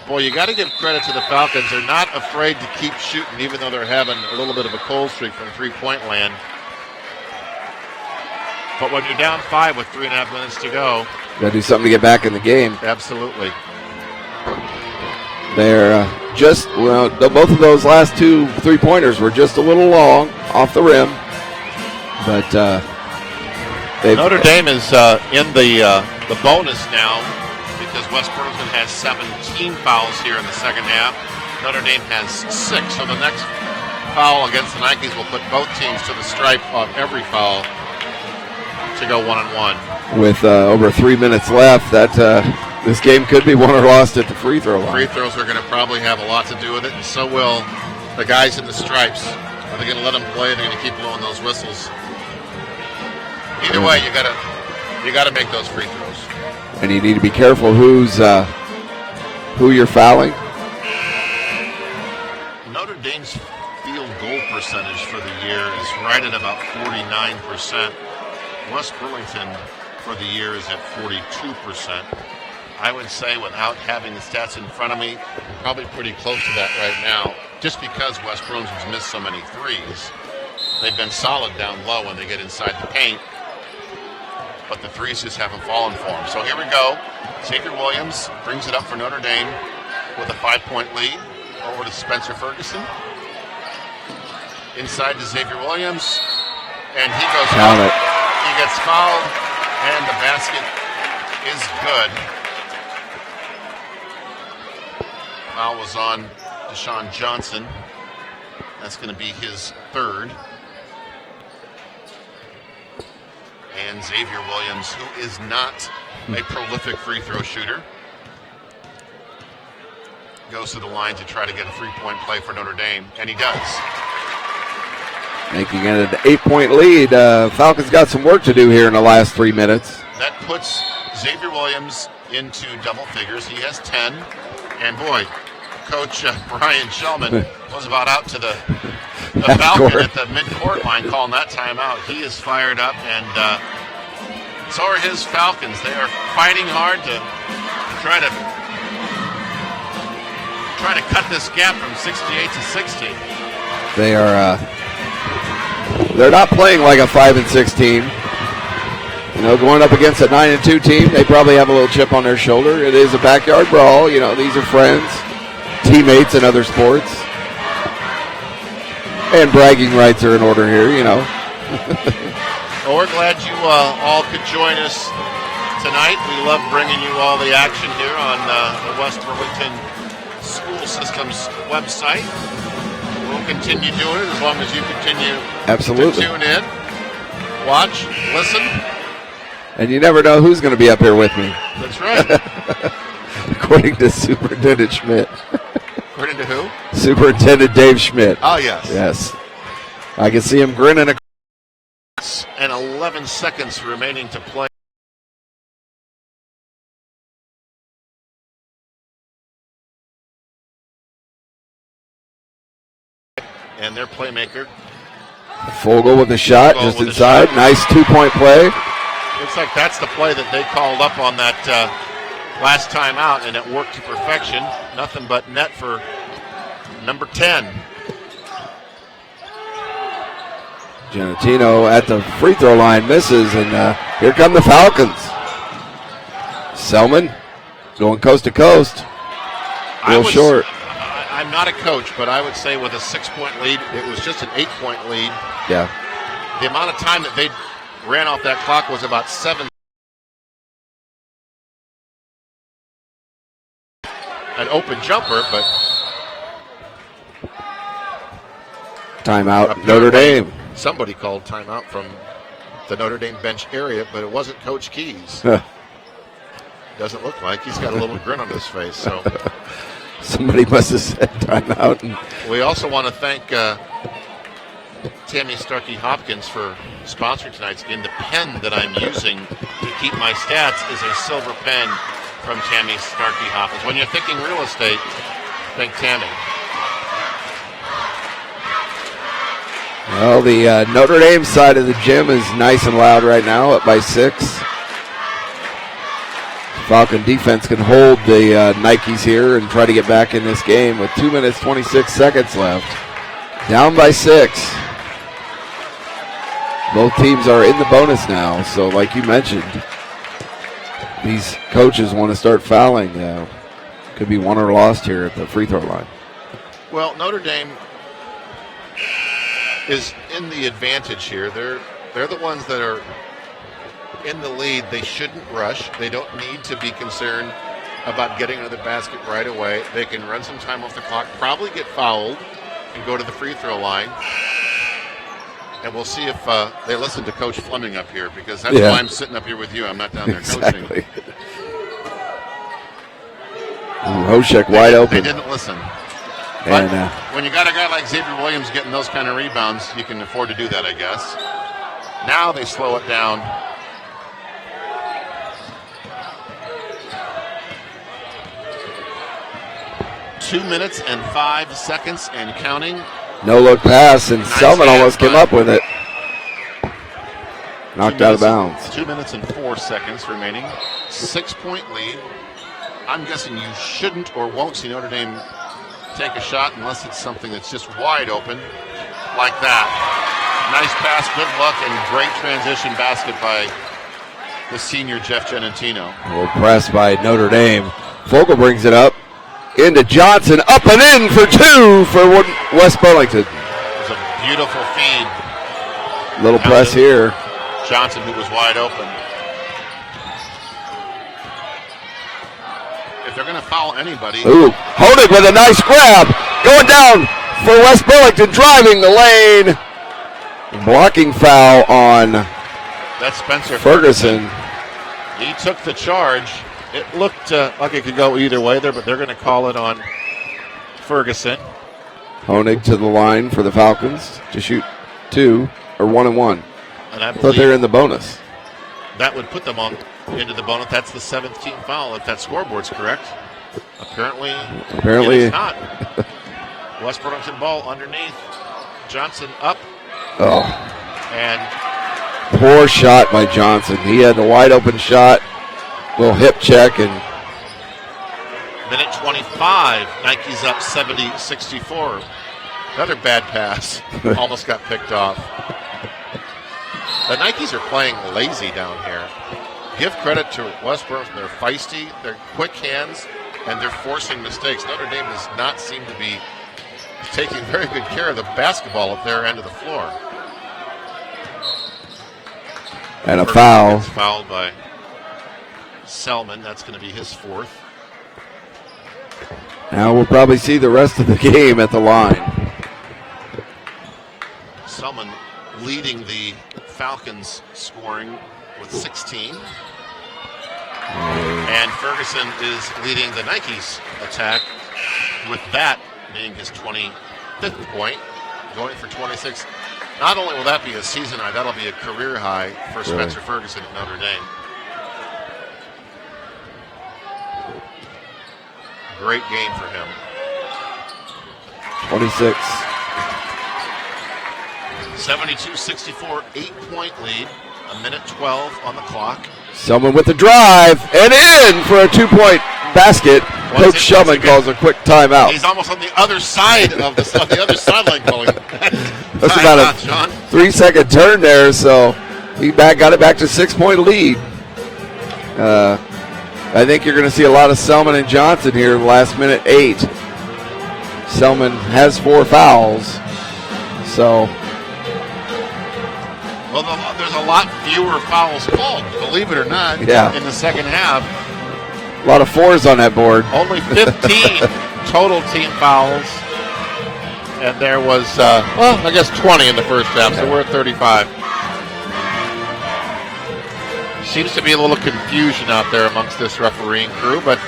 D: Boy, you got to give credit to the Falcons. They're not afraid to keep shooting, even though they're having a little bit of a cold streak from three-point land. But when you're down 5 with 3.5 minutes to go,
A: Got to do something to get back in the game.
D: absolutely.
A: They're both of those last 2 3-pointers were just a little long, off the rim. But
D: Notre Dame is in the bonus now because West Burlington has 17 fouls here in the second half. Notre Dame has 6. So the next foul against the Nikes will put both teams to the stripe on every foul to go 1-1.
A: with over 3 minutes left, that this game could be won or lost at the free throw line.
D: Free throws are going to probably have a lot to do with it, and so will the guys in the stripes. Are they going to let them play? They're going to keep blowing those whistles. Either way, you got to make those free throws.
A: And you need to be careful who you're fouling.
D: Notre Dame's field goal percentage for the year is right at about 49%. West Burlington for the year is at 42%. I would say, without having the stats in front of me, probably pretty close to that right now, just because West Burlington's missed so many threes.
B: They've been solid down low when they get inside the paint, but the threes just haven't fallen for them. So here we go. Xavier Williams brings it up for Notre Dame with a 5-point lead over to Spencer Ferguson. Inside to Xavier Williams, and he goes
A: Count
B: out.
A: it.
B: He gets fouled, and the basket is good. Foul was on Deshaun Johnson. That's going to be his third. And Xavier Williams, who is not a prolific free throw shooter, goes to the line to try to get a 3-point play for Notre Dame, and he does.
A: Making it an 8-point lead. Falcons got some work to do here in the last 3 minutes.
B: That puts Xavier Williams into double figures. He has 10. And boy, Coach Brian Shellman was about out to the Falcon at the midcourt line calling that timeout. He is fired up, and so are his Falcons. They are fighting hard to try to cut this gap from 68 to 60.
A: They are they're not playing like a 5-6 team. You know, going up against a 9-2 team, they probably have a little chip on their shoulder. It is a backyard brawl. You know, these are friends, teammates in other sports. And bragging rights are in order here, you know.
B: Well, we're glad you all could join us tonight. We love bringing you all the action here on the West Burlington School Systems website. We'll continue doing it as long as you continue
A: Absolutely.
B: to tune in, watch, listen.
A: And you never know who's going to be up here with me.
B: That's right.
A: According to Superintendent Schmidt.
B: According to who?
A: Superintendent Dave Schmidt.
B: Oh, yes.
A: Yes. I can see him grinning.
B: And 11 seconds remaining to play. And their playmaker.
A: Fogel with a shot
B: Fogel
A: just
B: with a
A: inside.
B: shot.
A: Nice 2-point play.
B: Looks like that's the play that they called up on that last time out, and it worked to perfection. Nothing but net for number 10.
A: Genatino at the free throw line misses, and here come the Falcons. Selman going coast to coast. Real short.
B: I'm not a coach, but I would say with a 6-point lead, it was just an 8-point lead.
A: Yeah.
B: The amount of time that they ran off that clock was about 7. An open jumper, but
A: Timeout, Notre Dame.
B: Somebody called timeout from the Notre Dame bench area, but it wasn't Coach Keys. Doesn't look like. He's got a little grin on his face. So
A: Somebody must have said timeout.
B: we also want to thank Tammy Starkey Hopkins for sponsoring tonight's game. The pen that I'm using to keep my stats is a silver pen from Tammy Starkey Hopkins. When you're thinking real estate, think Tammy.
A: Well, the Notre Dame side of the gym is nice and loud right now, up by 6. Falcon defense can hold the Nikes here and try to get back in this game with 2 minutes, 26 seconds left. Down by 6. Both teams are in the bonus now, so like you mentioned, these coaches want to start fouling. Could be won or lost here at the free throw line.
B: Well, Notre Dame is in the advantage here. They're the ones that are in the lead. They shouldn't rush. They don't need to be concerned about getting under the basket right away. They can run some time off the clock, probably get fouled, and go to the free throw line. And we'll see if they listen to Coach Fleming up here, because that's why I'm sitting up here with you. I'm not down there coaching.
A: Exactly. Hoshek wide open.
B: They didn't listen.
A: And
B: But when you got a guy like Xavier Williams getting those kind of rebounds, you can afford to do that, I guess. Now they slow it down. Two minutes and 5 seconds and counting.
A: no look pass, and
B: Nice
A: Selman
B: hand,
A: almost came
B: but-
A: up with it. Knocked out of bounds.
B: 2 minutes and 4 seconds remaining. 6-point lead. I'm guessing you shouldn't or won't see Notre Dame take a shot unless it's something that's just wide open like that.
D: Nice pass, good look, and great transition basket by the senior Jeff Genentino.
A: A little press by Notre Dame. Vogel brings it up into Johnson, up and in for two for West Burlington.
D: It was a beautiful feed.
A: Little press here.
D: Johnson, who was wide open. If they're going to foul anybody.
A: Ooh, Honig with a nice grab. Going down for West Burlington, driving the lane. Blocking foul on
D: That's Spencer
A: Ferguson.
D: He took the charge. It looked like it could go either way there, but they're going to call it on Ferguson.
A: Honig to the line for the Falcons to shoot 2 or 1 and 1.
D: And I
A: thought they were in the bonus.
D: That would put them into the bonus. That's the 7th team foul if that scoreboard's correct. Apparently it is not. West Burlington ball underneath. Johnson up.
A: Oh.
D: And
A: poor shot by Johnson. He had the wide open shot. Little hip check and
D: minute 25. Nike's up 70-64. Another bad pass. Almost got picked off. The Nikes are playing lazy down here. Give credit to West Burlington. They're feisty, they're quick hands, and they're forcing mistakes. Notre Dame does not seem to be taking very good care of the basketball at their end of the floor.
A: And a foul.
D: Gets fouled by Selman. That's going to be his 4th.
A: Now we'll probably see the rest of the game at the line.
D: Selman leading the Falcons scoring with 16. And Ferguson is leading the Nikes attack with that being his 25th point, going for 26. Not only will that be a season high, that'll be a career high for Spencer Ferguson at Notre Dame. Great game for him.
A: 26.
D: 72-64, 8-point lead. A minute 12 on the clock.
A: Someone with the drive and in for a 2-point basket. Coach Shuman calls a quick timeout.
D: He's almost on the other side of the other sideline calling.
A: That's about a 3-second turn there, so he got it back to 6-point lead. I think you're going to see a lot of Selman and Johnson here in the last minute 8. Selman has 4 fouls, so.
D: Well, there's a lot fewer fouls called, believe it or not, in the second half.
A: A lot of 4s on that board.
D: Only 15 total team fouls. And there was, I guess 20 in the first half, so we're at 35. Seems to be a little confusion out there amongst this refereeing crew, but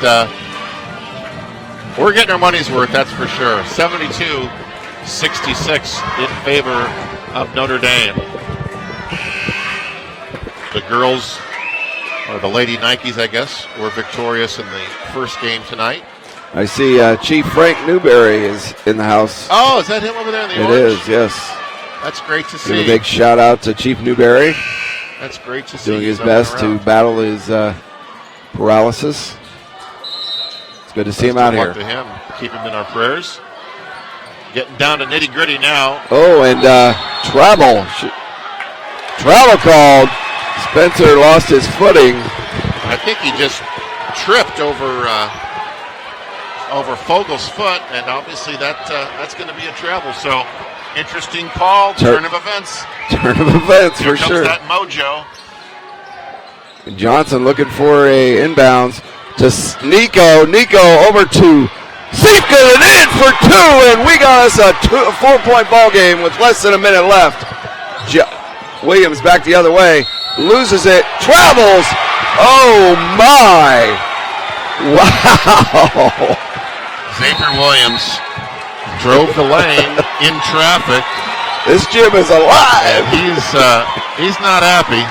D: we're getting our money's worth, that's for sure. 72-66 in favor of Notre Dame. The girls, or the Lady Nikes, I guess, were victorious in the first game tonight.
A: I see Chief Frank Newberry is in the house.
D: Oh, is that him over there in the orange?
A: It is, yes.
D: That's great to see.
A: Give a big shout out to Chief Newberry.
D: That's great to see.
A: Doing his best to battle his paralysis. It's good to see him out here.
D: To him. Keep him in our prayers. Getting down to nitty gritty now.
A: Oh, and travel. Travel called. Spencer lost his footing.
D: I think he just tripped over Fogel's foot, and obviously that's going to be a travel. So, interesting call. Turn of events.
A: Turn of events
D: Here
A: for sure.
D: That mojo.
A: Johnson looking for a inbounds to Nico. Nico over to Sika and in for 2, and we got us a 4-point ball game with less than a minute left. Williams back the other way. Loses it, travels. Oh my! Wow!
D: Xavier Williams drove the lane in traffic.
A: This gym is alive.
D: He's not happy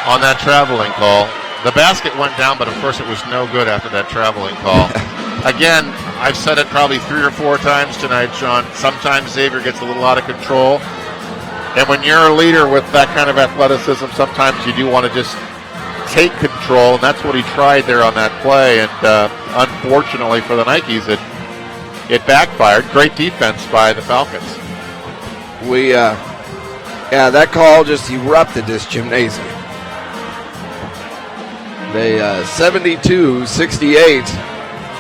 D: on that traveling call. The basket went down, but of course it was no good after that traveling call. Again, I've said it probably 3 or 4 times tonight, Sean. Sometimes Xavier gets a little out of control. And when you're a leader with that kind of athleticism, sometimes you do want to just take control, and that's what he tried there on that play. And unfortunately for the Nikes, it backfired. Great defense by the Falcons.
A: We Yeah, that call just erupted this gymnasium. They 72-68,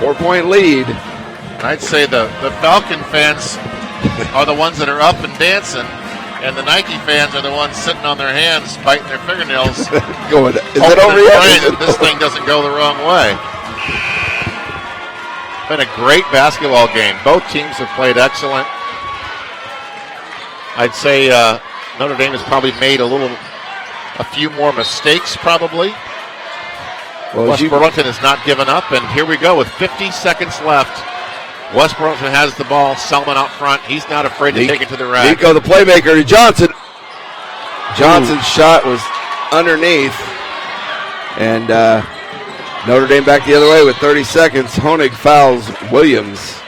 A: 4-point lead.
D: I'd say the Falcon fans are the ones that are up and dancing, and the Nike fans are the ones sitting on their hands, biting their fingernails.
A: Going, is it over yet?
D: That this thing doesn't go the wrong way. Been a great basketball game. Both teams have played excellent. I'd say Notre Dame has probably made a few more mistakes, probably.
A: Well,
D: West Burlington has not given up, and here we go with 50 seconds left. West Burlington has the ball. Selman out front. He's not afraid to take it to the rack.
A: Nico, the playmaker, to Johnson. Johnson's shot was underneath, and Notre Dame back the other way with 30 seconds. Honig fouls Williams.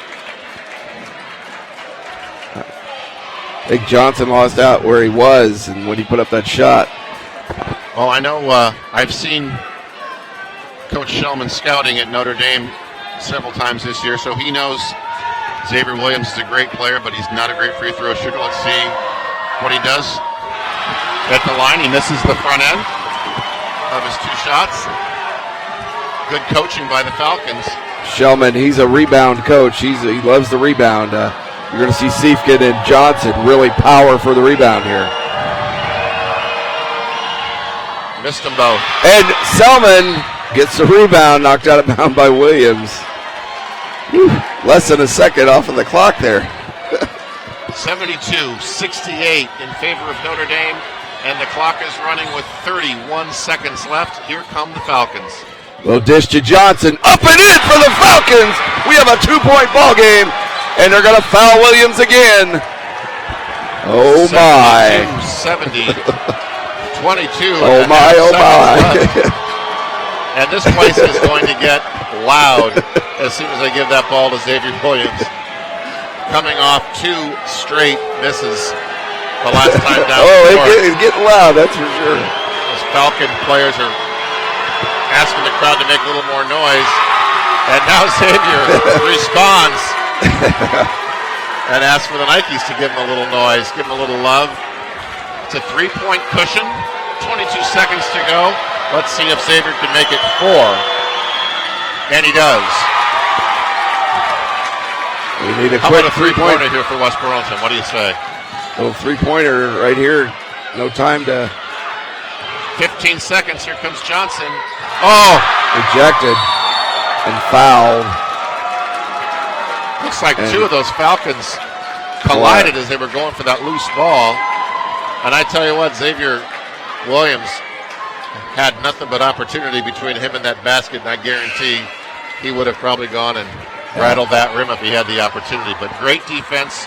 A: I think Johnson lost out where he was, and when he put up that shot.
D: Oh, I know. I've seen Coach Shellman scouting at Notre Dame several times this year, so he knows Xavier Williams is a great player, but he's not a great free throw shooter. Let's see what he does at the line. He misses the front end of his two shots. Good coaching by the Falcons.
A: Shellman, he's a rebound coach. He loves the rebound. You're going to see Siefkin and Johnson really power for the rebound here.
D: Missed them both.
A: And Selman gets the rebound, knocked out of bounds by Williams. Whew, less than a second off of the clock there.
D: 72-68 in favor of Notre Dame, and the clock is running with 31 seconds left. Here come the Falcons.
A: Little dish to Johnson, up and in for the Falcons. We have a 2-point ball game, and they're going to foul Williams again. Oh, my.
D: 70, 22.
A: Oh, my, oh, my.
D: And this place is going to get loud as soon as they give that ball to Xavier Williams. Coming off 2 straight misses the last time down.
A: It's getting loud, that's for sure.
D: Those Falcon players are asking the crowd to make a little more noise. And now Xavier responds and asks for the Nikes to give him a little noise, give him a little love. It's a 3-point cushion, 22 seconds to go. Let's see if Xavier can make it 4. And he does.
A: We need a
D: How
A: quick
D: about a three-pointer here for West Burlington? What do you say?
A: Little three-pointer right here. No time to...
D: 15 seconds. Here comes Johnson. Oh!
A: Ejected and fouled.
D: Looks like 2 of those Falcons collided as they were going for that loose ball. And I tell you what, Xavier Williams had nothing but opportunity between him and that basket, and I guarantee he would have probably gone and rattled that rim if he had the opportunity. But great defense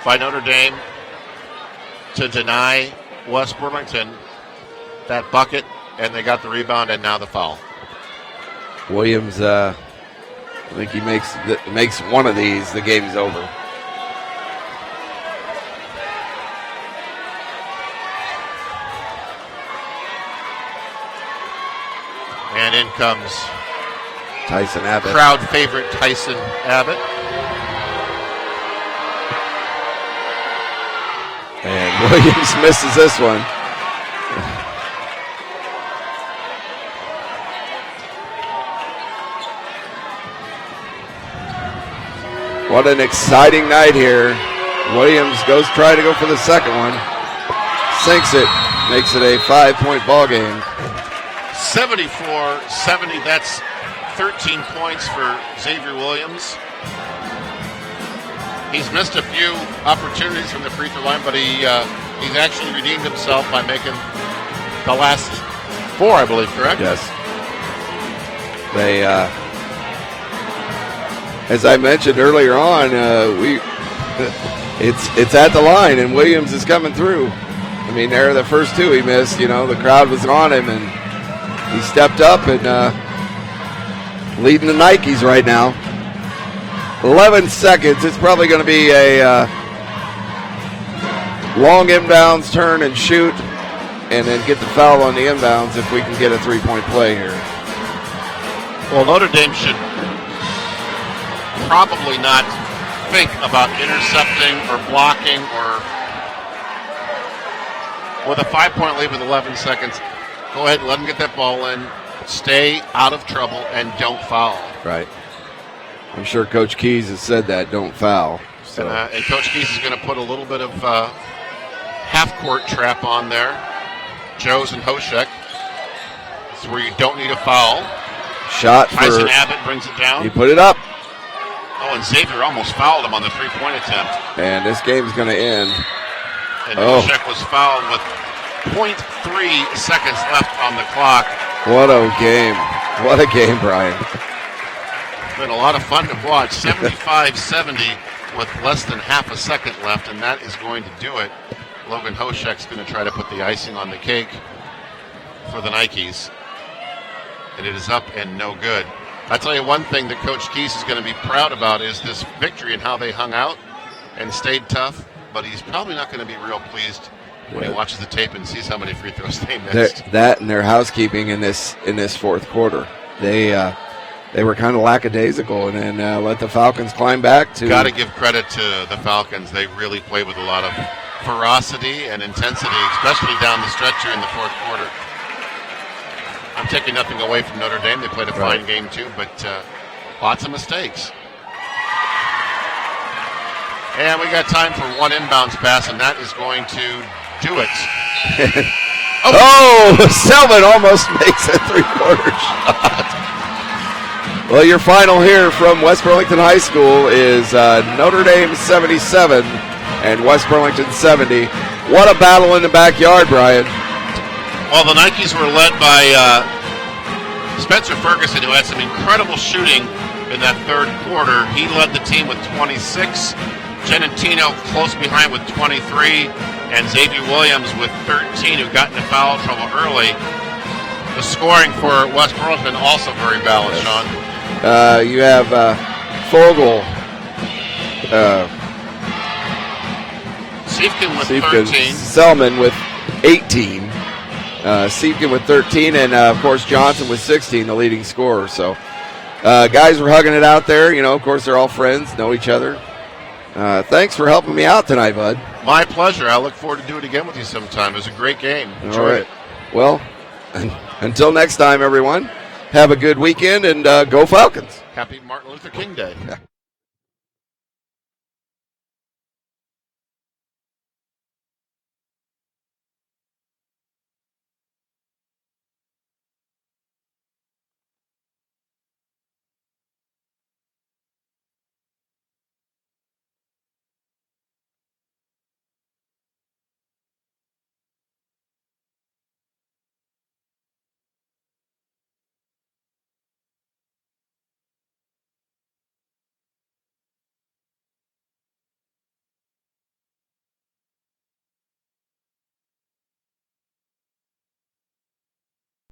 D: by Notre Dame to deny West Burlington that bucket, and they got the rebound and now the foul.
A: Williams, I think he makes one of these, the game's over.
D: And in comes
A: Tyson Abbott.
D: Crowd favorite Tyson Abbott.
A: And Williams misses this one. What an exciting night here. Williams try to go for the second one. Sinks it. Makes it a 5-point ball game.
D: 74-70, that's 13 points for Xavier Williams. He's missed a few opportunities from the free throw line, but he's actually redeemed himself by making the last 4, I believe, correct?
A: Yes. They, as I mentioned earlier on, it's at the line, and Williams is coming through. I mean, there are the first 2 he missed. You know, the crowd was on him, and he stepped up and leading the Nikes right now. 11 seconds. It's probably going to be a long inbounds, turn and shoot, and then get the foul on the inbounds if we can get a 3-point play here.
D: Well, Notre Dame should probably not think about intercepting or blocking or
B: with a 5-point lead with 11 seconds. Go ahead and let them get that ball in. Stay out of trouble and don't foul.
A: Right. I'm sure Coach Keys has said that, don't foul. So.
B: And Coach Keys is going to put a little bit of half-court trap on there. Joe's and Hoshek. It's where you don't need a foul.
A: Shot for
B: Tyson Abbott brings it down.
A: He put it up.
B: Oh, and Xavier almost fouled him on the three-point attempt.
A: And this game's going to end.
B: And Hoshek was fouled with 0.3 seconds left on the clock.
A: What a game. What a game, Brian.
B: It's been a lot of fun to watch. 75-70 with less than half a second left, and that is going to do it. Logan Hoshek's going to try to put the icing on the cake for the Nikes. And it is up and no good. I'll tell you one thing that Coach Keys is going to be proud about is this victory and how they hung out and stayed tough, but he's probably not going to be real pleased when he watches the tape and sees how many free throws they missed.
A: That and their housekeeping in this fourth quarter. They were kind of lackadaisical and then let the Falcons climb back to.
B: Got to give credit to the Falcons. They really played with a lot of ferocity and intensity, especially down the stretch here in the fourth quarter. I'm taking nothing away from Notre Dame. They played a fine game too, but lots of mistakes. And we got time for one inbounds pass, and that is going to do it.
A: Selman almost makes a three-quarter shot. Well, your final here from West Burlington High School is Notre Dame 77 and West Burlington 70. What a battle in the backyard, Brian.
B: Well, the Nikes were led by Spencer Ferguson, who had some incredible shooting in that third quarter. He led the team with 26. Genentino close behind with 23. And Xavier Williams with 13, who got into foul trouble early. The scoring for West Burlington also very balanced, Sean.
A: You have Fogel.
B: Siefkin with 13.
A: Selman with 18. Siefkin with 13, and of course Johnson with 16, the leading scorer. So guys were hugging it out there. You know, of course they're all friends, know each other. Thanks for helping me out tonight, bud.
B: My pleasure. I look forward to do it again with you sometime. It was a great game. Enjoyed it.
A: Well, until next time, everyone, have a good weekend and go Falcons.
B: Happy Martin Luther King Day.